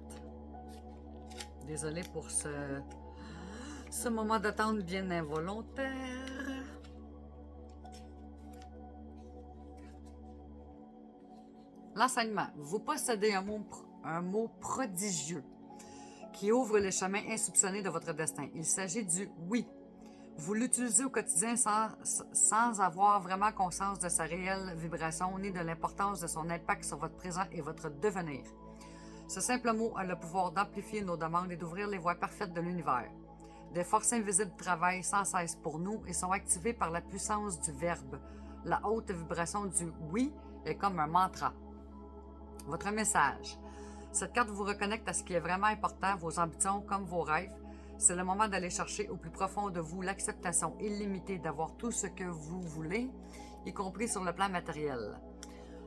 Désolée pour ce moment d'attente bien involontaire. L'enseignement. Vous possédez un mot prodigieux qui ouvre les chemins insoupçonnés de votre destin. Il s'agit du oui. Vous l'utilisez au quotidien sans avoir vraiment conscience de sa réelle vibration ni de l'importance de son impact sur votre présent et votre devenir. Ce simple mot a le pouvoir d'amplifier nos demandes et d'ouvrir les voies parfaites de l'univers. Des forces invisibles travaillent sans cesse pour nous et sont activées par la puissance du verbe. La haute vibration du oui est comme un mantra. Votre message. Cette carte vous reconnecte à ce qui est vraiment important, vos ambitions comme vos rêves. C'est le moment d'aller chercher au plus profond de vous l'acceptation illimitée d'avoir tout ce que vous voulez, y compris sur le plan matériel.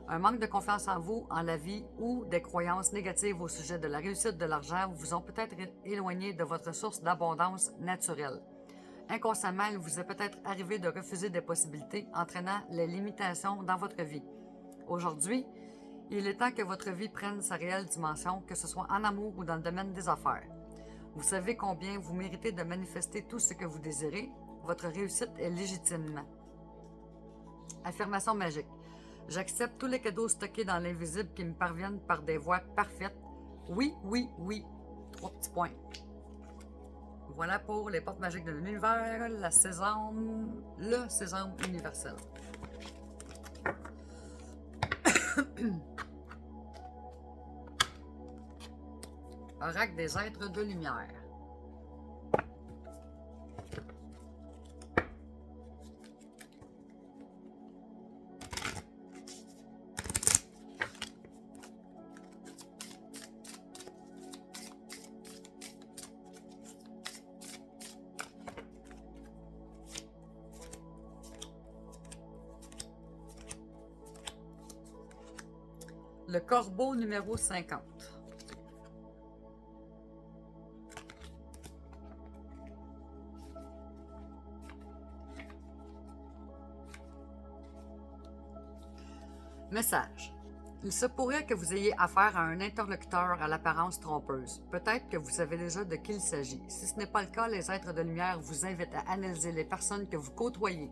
Un manque de confiance en vous, en la vie ou des croyances négatives au sujet de la réussite de l'argent vous ont peut-être éloigné de votre source d'abondance naturelle. Inconsciemment, il vous est peut-être arrivé de refuser des possibilités entraînant les limitations dans votre vie. Aujourd'hui, il est temps que votre vie prenne sa réelle dimension, que ce soit en amour ou dans le domaine des affaires. Vous savez combien vous méritez de manifester tout ce que vous désirez. Votre réussite est légitime. Affirmation magique. J'accepte tous les cadeaux stockés dans l'invisible qui me parviennent par des voies parfaites. Oui, oui, oui. 3 petits points. Voilà pour les portes magiques de l'univers, le sésame universel. Oracle des êtres de lumière. Le corbeau numéro 50. Message. Il se pourrait que vous ayez affaire à un interlocuteur à l'apparence trompeuse. Peut-être que vous savez déjà de qui il s'agit. Si ce n'est pas le cas, les êtres de lumière vous invitent à analyser les personnes que vous côtoyez.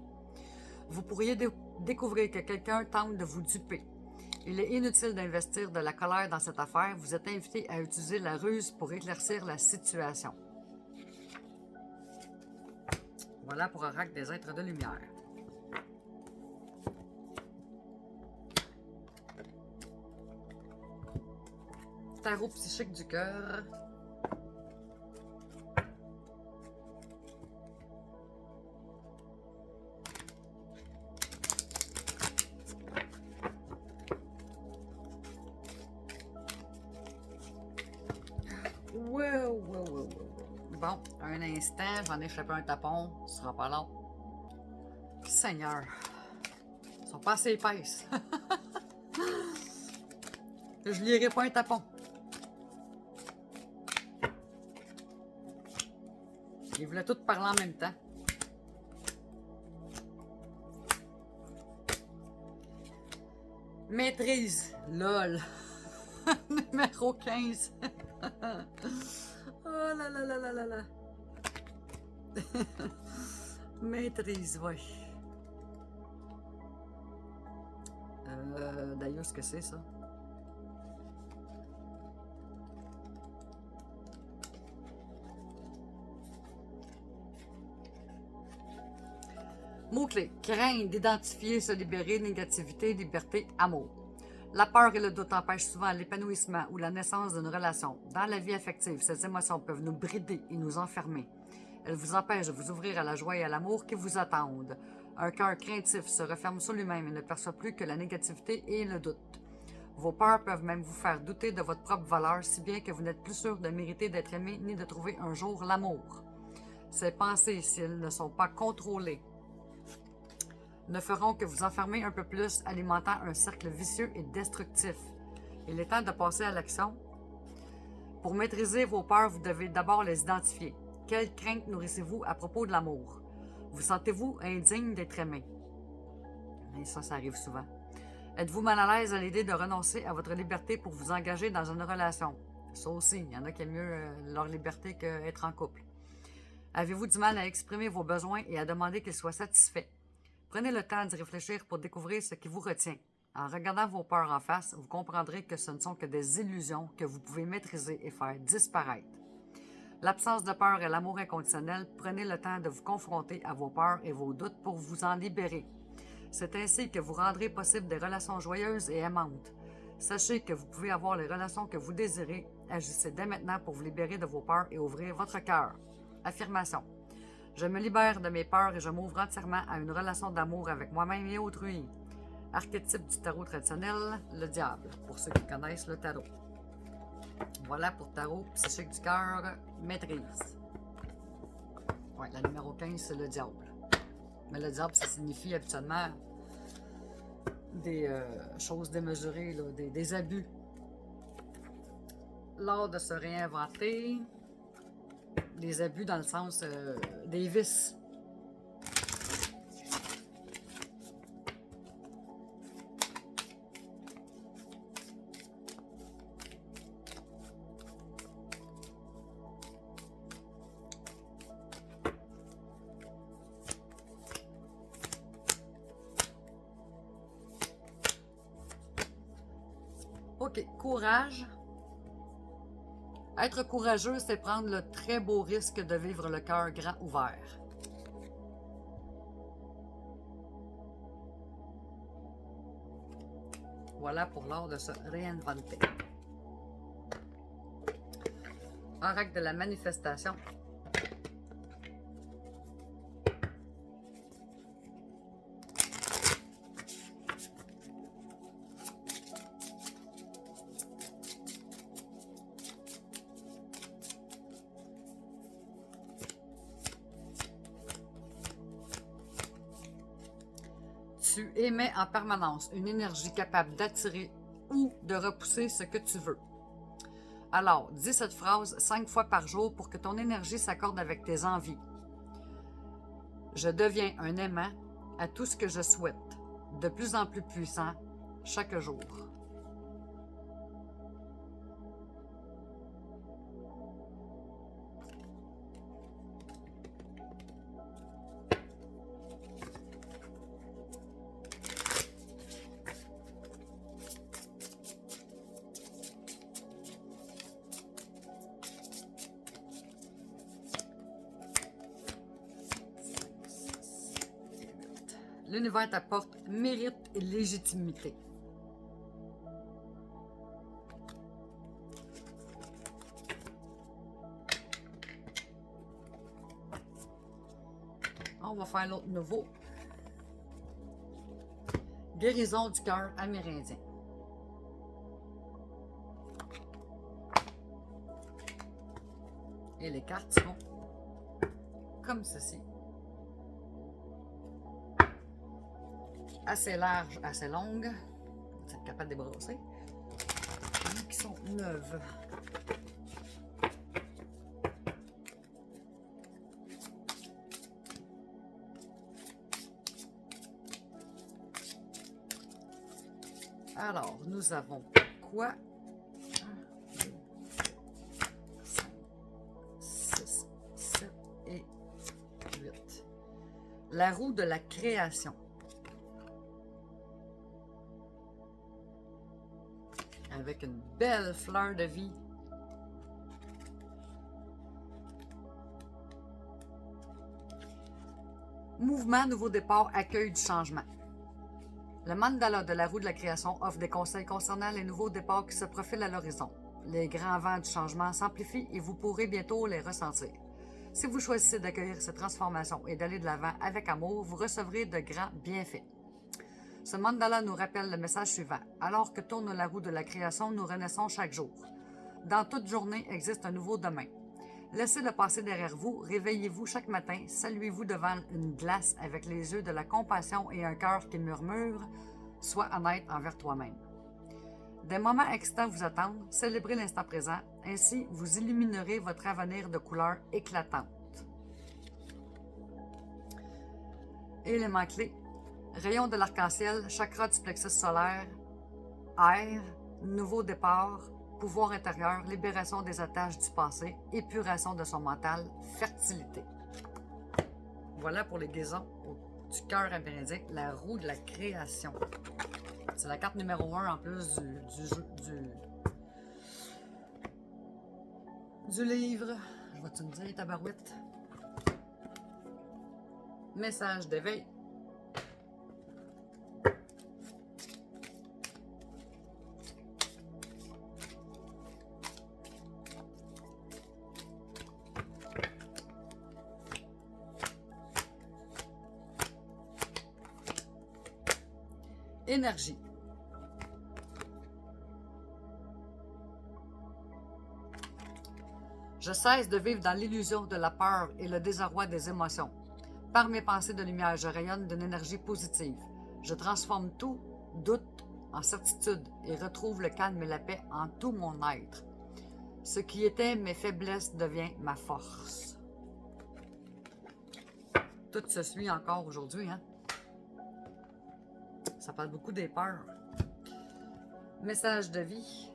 Vous pourriez découvrir que quelqu'un tente de vous duper. Il est inutile d'investir de la colère dans cette affaire. Vous êtes invité à utiliser la ruse pour éclaircir la situation. Voilà pour Oracle des êtres de lumière. Tarot psychique du cœur. Wow. Bon, un instant, j'en ai échappé un tapon. Ce sera pas long. Seigneur. Ils sont pas assez épaisses. Je lirai pas un tapon. Ils voulaient tous parler en même temps. Maîtrise. LOL. Numéro 15. Oh là là là là là là. Maîtrise, oui. D'ailleurs, ce que c'est ça. Mots-clés. Craindre d'identifier, se libérer, négativité, liberté, amour. La peur et le doute empêchent souvent l'épanouissement ou la naissance d'une relation. Dans la vie affective, ces émotions peuvent nous brider et nous enfermer. Elles vous empêchent de vous ouvrir à la joie et à l'amour qui vous attendent. Un cœur craintif se referme sur lui-même et ne perçoit plus que la négativité et le doute. Vos peurs peuvent même vous faire douter de votre propre valeur, si bien que vous n'êtes plus sûr de mériter d'être aimé ni de trouver un jour l'amour. Ces pensées, si elles ne sont pas contrôlées, ne feront que vous enfermer un peu plus, alimentant un cercle vicieux et destructif. Il est temps de passer à l'action. Pour maîtriser vos peurs, vous devez d'abord les identifier. Quelles craintes nourrissez-vous à propos de l'amour? Vous sentez-vous indigne d'être aimé? Et ça arrive souvent. Êtes-vous mal à l'aise à l'idée de renoncer à votre liberté pour vous engager dans une relation? Ça aussi, il y en a qui aiment mieux leur liberté qu'être en couple. Avez-vous du mal à exprimer vos besoins et à demander qu'ils soient satisfaits? Prenez le temps d'y réfléchir pour découvrir ce qui vous retient. En regardant vos peurs en face, vous comprendrez que ce ne sont que des illusions que vous pouvez maîtriser et faire disparaître. L'absence de peur et l'amour inconditionnel, prenez le temps de vous confronter à vos peurs et vos doutes pour vous en libérer. C'est ainsi que vous rendrez possible des relations joyeuses et aimantes. Sachez que vous pouvez avoir les relations que vous désirez. Agissez dès maintenant pour vous libérer de vos peurs et ouvrir votre cœur. Affirmation. Je me libère de mes peurs et je m'ouvre entièrement à une relation d'amour avec moi-même et autrui. Archétype du tarot traditionnel, le diable, pour ceux qui connaissent le tarot. Voilà pour tarot psychique du cœur, maîtrise. Ouais, la numéro 15, c'est le diable. Mais le diable, ça signifie habituellement des choses démesurées, là, des abus. L'art de se réinventer. Des abus dans le sens des vices. OK, courage. Être courageux, c'est prendre le très beau risque de vivre le cœur grand ouvert. Voilà pour l'art de se réinventer. Oracle de la manifestation. Tu émets en permanence une énergie capable d'attirer ou de repousser ce que tu veux. Alors, dis cette phrase 5 fois par jour pour que ton énergie s'accorde avec tes envies. Je deviens un aimant à tout ce que je souhaite, de plus en plus puissant chaque jour. L'univers t'apporte mérite et légitimité. On va faire l'autre nouveau. Guérison du cœur amérindien. Et les cartes sont comme ceci. Assez large, assez longue. Vous êtes capable de débrosser. Qui sont neuves. Alors, nous avons quoi? 1, 2, 5, 6, 7 et 8. La roue de la création. avec une belle fleur de vie. Mouvement, nouveau départ, accueil du changement. Le mandala de la roue de la création offre des conseils concernant les nouveaux départs qui se profilent à l'horizon. Les grands vents du changement s'amplifient et vous pourrez bientôt les ressentir. Si vous choisissez d'accueillir cette transformation et d'aller de l'avant avec amour, vous recevrez de grands bienfaits. Ce mandala nous rappelle le message suivant. Alors que tourne la roue de la création, nous renaissons chaque jour. Dans toute journée existe un nouveau demain. Laissez le passé derrière vous, réveillez-vous chaque matin, saluez-vous devant une glace avec les yeux de la compassion et un cœur qui murmure « Sois honnête envers toi-même ». Des moments excitants vous attendent, célébrez l'instant présent, ainsi vous illuminerez votre avenir de couleurs éclatantes. Éléments clés. Rayon de l'arc-en-ciel, chakra du plexus solaire, air, nouveau départ, pouvoir intérieur, libération des attaches du passé, épuration de son mental, fertilité. Voilà pour les guérisons du cœur amérindien, la roue de la création. C'est la carte numéro 1 en plus du livre. Je vais te dire, tabarouette. Message d'éveil. Énergie. Je cesse de vivre dans l'illusion de la peur et le désarroi des émotions. Par mes pensées de lumière, je rayonne d'une énergie positive. Je transforme tout doute en certitude et retrouve le calme et la paix en tout mon être. Ce qui était mes faiblesses devient ma force. Tout se suit encore aujourd'hui, hein? Ça parle beaucoup des peurs. Message de vie.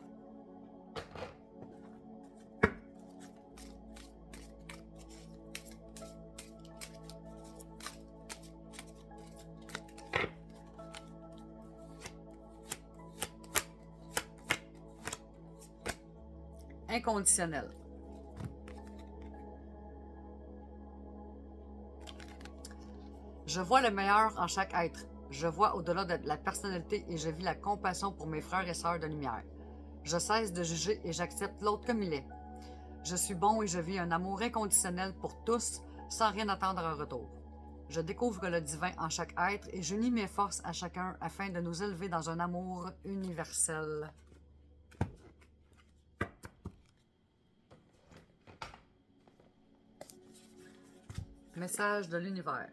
Inconditionnel. Je vois le meilleur en chaque être. Je vois au-delà de la personnalité et je vis la compassion pour mes frères et sœurs de lumière. Je cesse de juger et j'accepte l'autre comme il est. Je suis bon et je vis un amour inconditionnel pour tous sans rien attendre en retour. Je découvre le divin en chaque être et j'unis mes forces à chacun afin de nous élever dans un amour universel. Message de l'univers.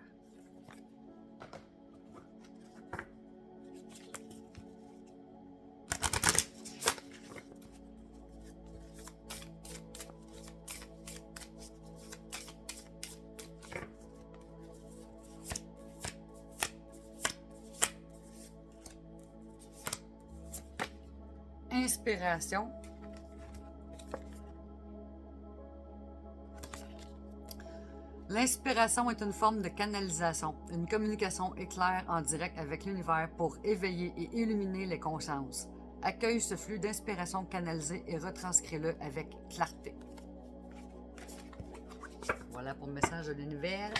Inspiration. L'inspiration est une forme de canalisation, une communication éclair en direct avec l'univers pour éveiller et illuminer les consciences. Accueille ce flux d'inspiration canalisé et retranscris-le avec clarté. Voilà pour le message de l'univers.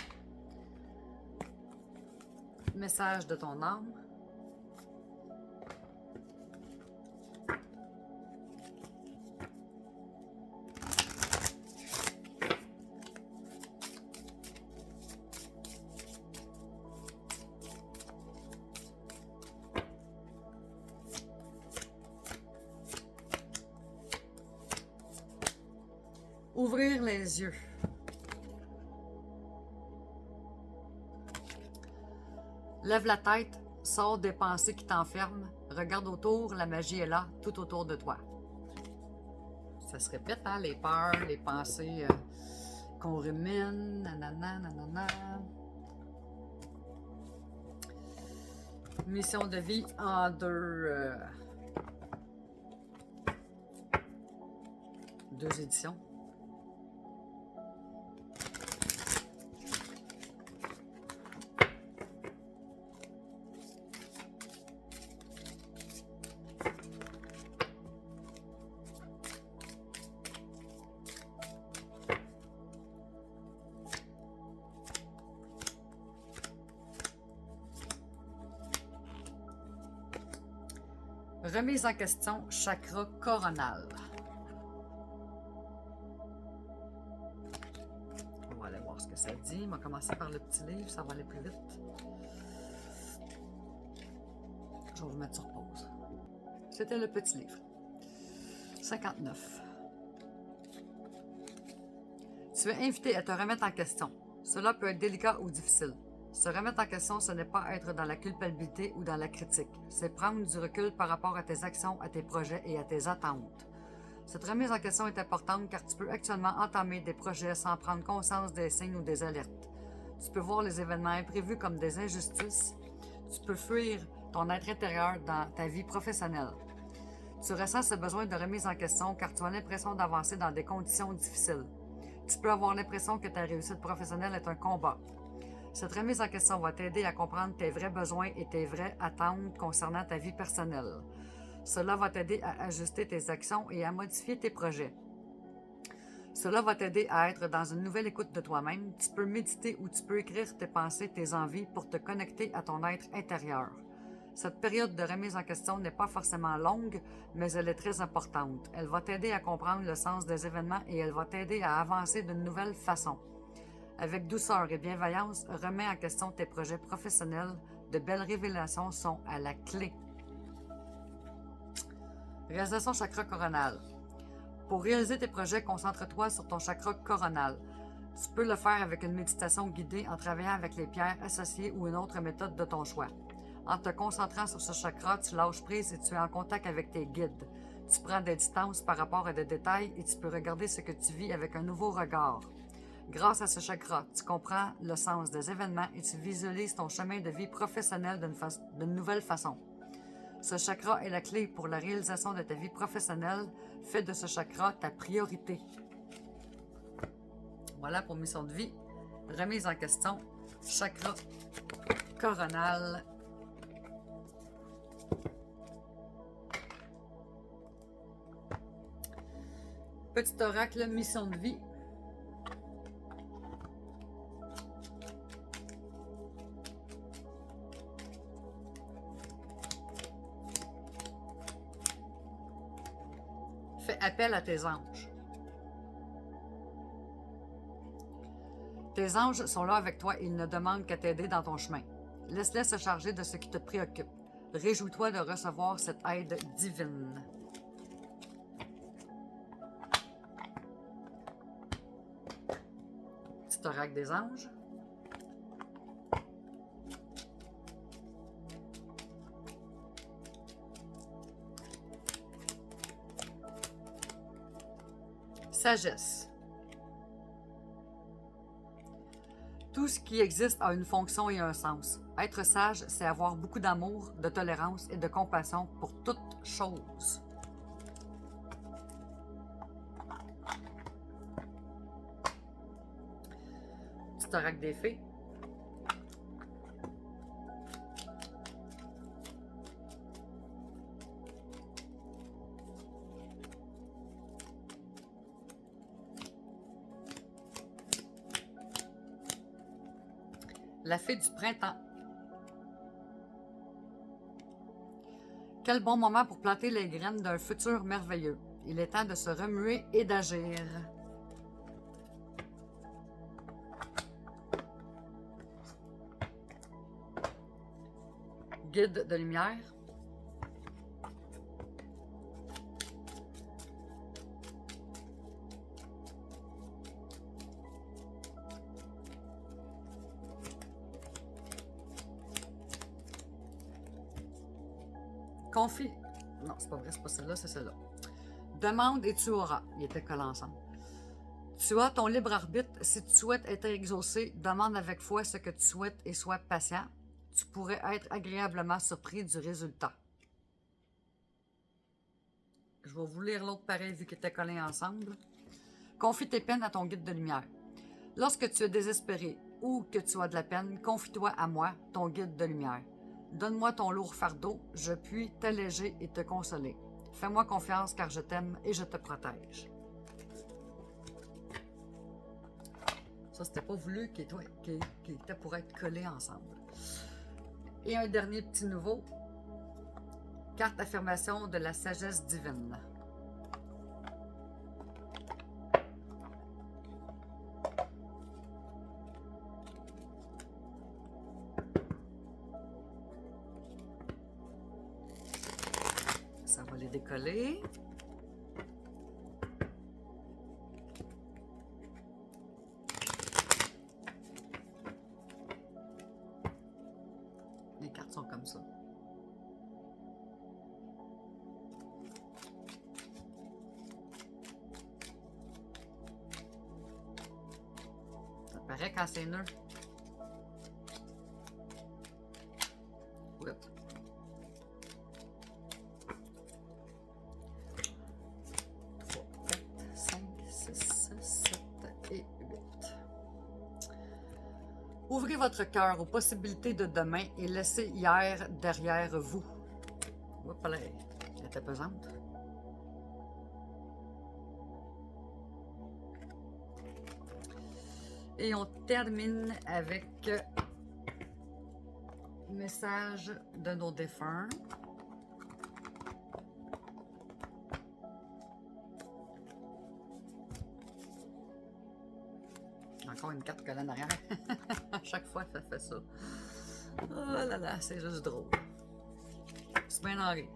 Message de ton âme. Ouvrir les yeux. Lève la tête, sors des pensées qui t'enferment, regarde autour, la magie est là, tout autour de toi. Ça se répète, hein, les peurs, les pensées qu'on rumine, nanana, nanana. Mission de vie en deux éditions. Remise en question, chakra coronal. On va aller voir ce que ça dit. On va commencer par le petit livre, ça va aller plus vite. Je vais vous mettre sur pause. C'était le petit livre. 59. Tu es invité à te remettre en question. Cela peut être délicat ou difficile. Se remettre en question, ce n'est pas être dans la culpabilité ou dans la critique. C'est prendre du recul par rapport à tes actions, à tes projets et à tes attentes. Cette remise en question est importante car tu peux actuellement entamer des projets sans prendre conscience des signes ou des alertes. Tu peux voir les événements imprévus comme des injustices. Tu peux fuir ton être intérieur dans ta vie professionnelle. Tu ressens ce besoin de remise en question car tu as l'impression d'avancer dans des conditions difficiles. Tu peux avoir l'impression que ta réussite professionnelle est un combat. Cette remise en question va t'aider à comprendre tes vrais besoins et tes vraies attentes concernant ta vie personnelle. Cela va t'aider à ajuster tes actions et à modifier tes projets. Cela va t'aider à être dans une nouvelle écoute de toi-même. Tu peux méditer ou tu peux écrire tes pensées, tes envies pour te connecter à ton être intérieur. Cette période de remise en question n'est pas forcément longue, mais elle est très importante. Elle va t'aider à comprendre le sens des événements et elle va t'aider à avancer d'une nouvelle façon. Avec douceur et bienveillance, remets en question tes projets professionnels. De belles révélations sont à la clé. Réalisation chakra coronal. Pour réaliser tes projets, concentre-toi sur ton chakra coronal. Tu peux le faire avec une méditation guidée en travaillant avec les pierres associées ou une autre méthode de ton choix. En te concentrant sur ce chakra, tu lâches prise et tu es en contact avec tes guides. Tu prends des distances par rapport à des détails et tu peux regarder ce que tu vis avec un nouveau regard. Grâce à ce chakra, tu comprends le sens des événements et tu visualises ton chemin de vie professionnel d'une nouvelle façon. Ce chakra est la clé pour la réalisation de ta vie professionnelle. Fais de ce chakra ta priorité. Voilà pour mission de vie. Remise en question. Chakra coronal. Petit oracle, mission de vie. Fais appel à tes anges. Tes anges sont là avec toi et ils ne demandent qu'à t'aider dans ton chemin. Laisse-les se charger de ce qui te préoccupe. Réjouis-toi de recevoir cette aide divine. Petit oracle des anges. Sagesse. Tout ce qui existe a une fonction et un sens. Être sage, c'est avoir beaucoup d'amour, de tolérance et de compassion pour toute chose. Petit oracle des fées. La fée du printemps. Quel bon moment pour planter les graines d'un futur merveilleux. Il est temps de se remuer et d'agir. Guide de lumière. Confie. Non, c'est pas vrai, c'est pas celle-là, c'est celle-là. Demande et tu auras. Ils étaient collés ensemble. Tu as ton libre arbitre. Si tu souhaites être exaucé, demande avec foi ce que tu souhaites et sois patient. Tu pourrais être agréablement surpris du résultat. Je vais vous lire l'autre pareil vu qu'ils étaient collés ensemble. Confie tes peines à ton guide de lumière. Lorsque tu es désespéré ou que tu as de la peine, confie-toi à moi, ton guide de lumière. Donne-moi ton lourd fardeau, je puis t'alléger et te consoler. Fais-moi confiance car je t'aime et je te protège. Ça, c'était pas voulu qu'ils étaient pour être collés ensemble. Et un dernier petit nouveau. Carte affirmation de la sagesse divine. Ça va les décoller. Les cartes sont comme ça. Ça paraît quand c'est nœud. Oui. 3, 4, 5, 6, 7 et 8. Ouvrez votre cœur aux possibilités de demain et laissez hier derrière vous. Oups, là, elle était pesante. Et on termine avec le message de nos défunts. Encore une carte collée en arrière. À chaque fois, ça fait ça. Oh là là, c'est juste drôle. C'est bien en rire.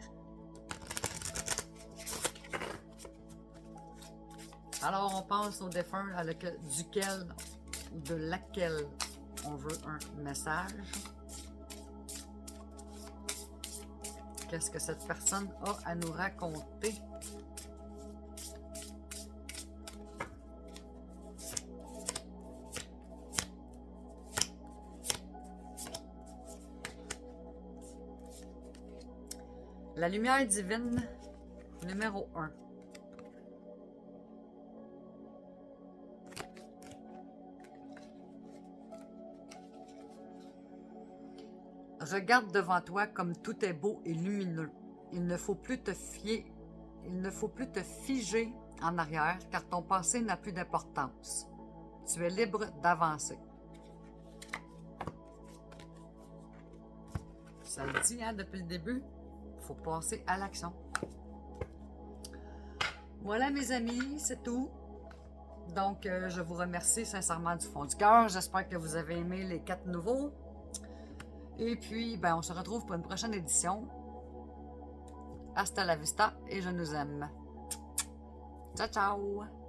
Alors, on passe au défunt duquel ou de laquelle on veut un message. Qu'est-ce que cette personne a à nous raconter? La lumière divine, numéro 1. Regarde devant toi comme tout est beau et lumineux. Il ne faut plus te figer en arrière car ton passé n'a plus d'importance. Tu es libre d'avancer. Ça le dit, hein, depuis le début. Il faut passer à l'action. Voilà, mes amis, c'est tout. Donc, je vous remercie sincèrement du fond du cœur. J'espère que vous avez aimé les 4 nouveaux. Et puis, ben, on se retrouve pour une prochaine édition. Hasta la vista et je nous aime. Ciao, ciao!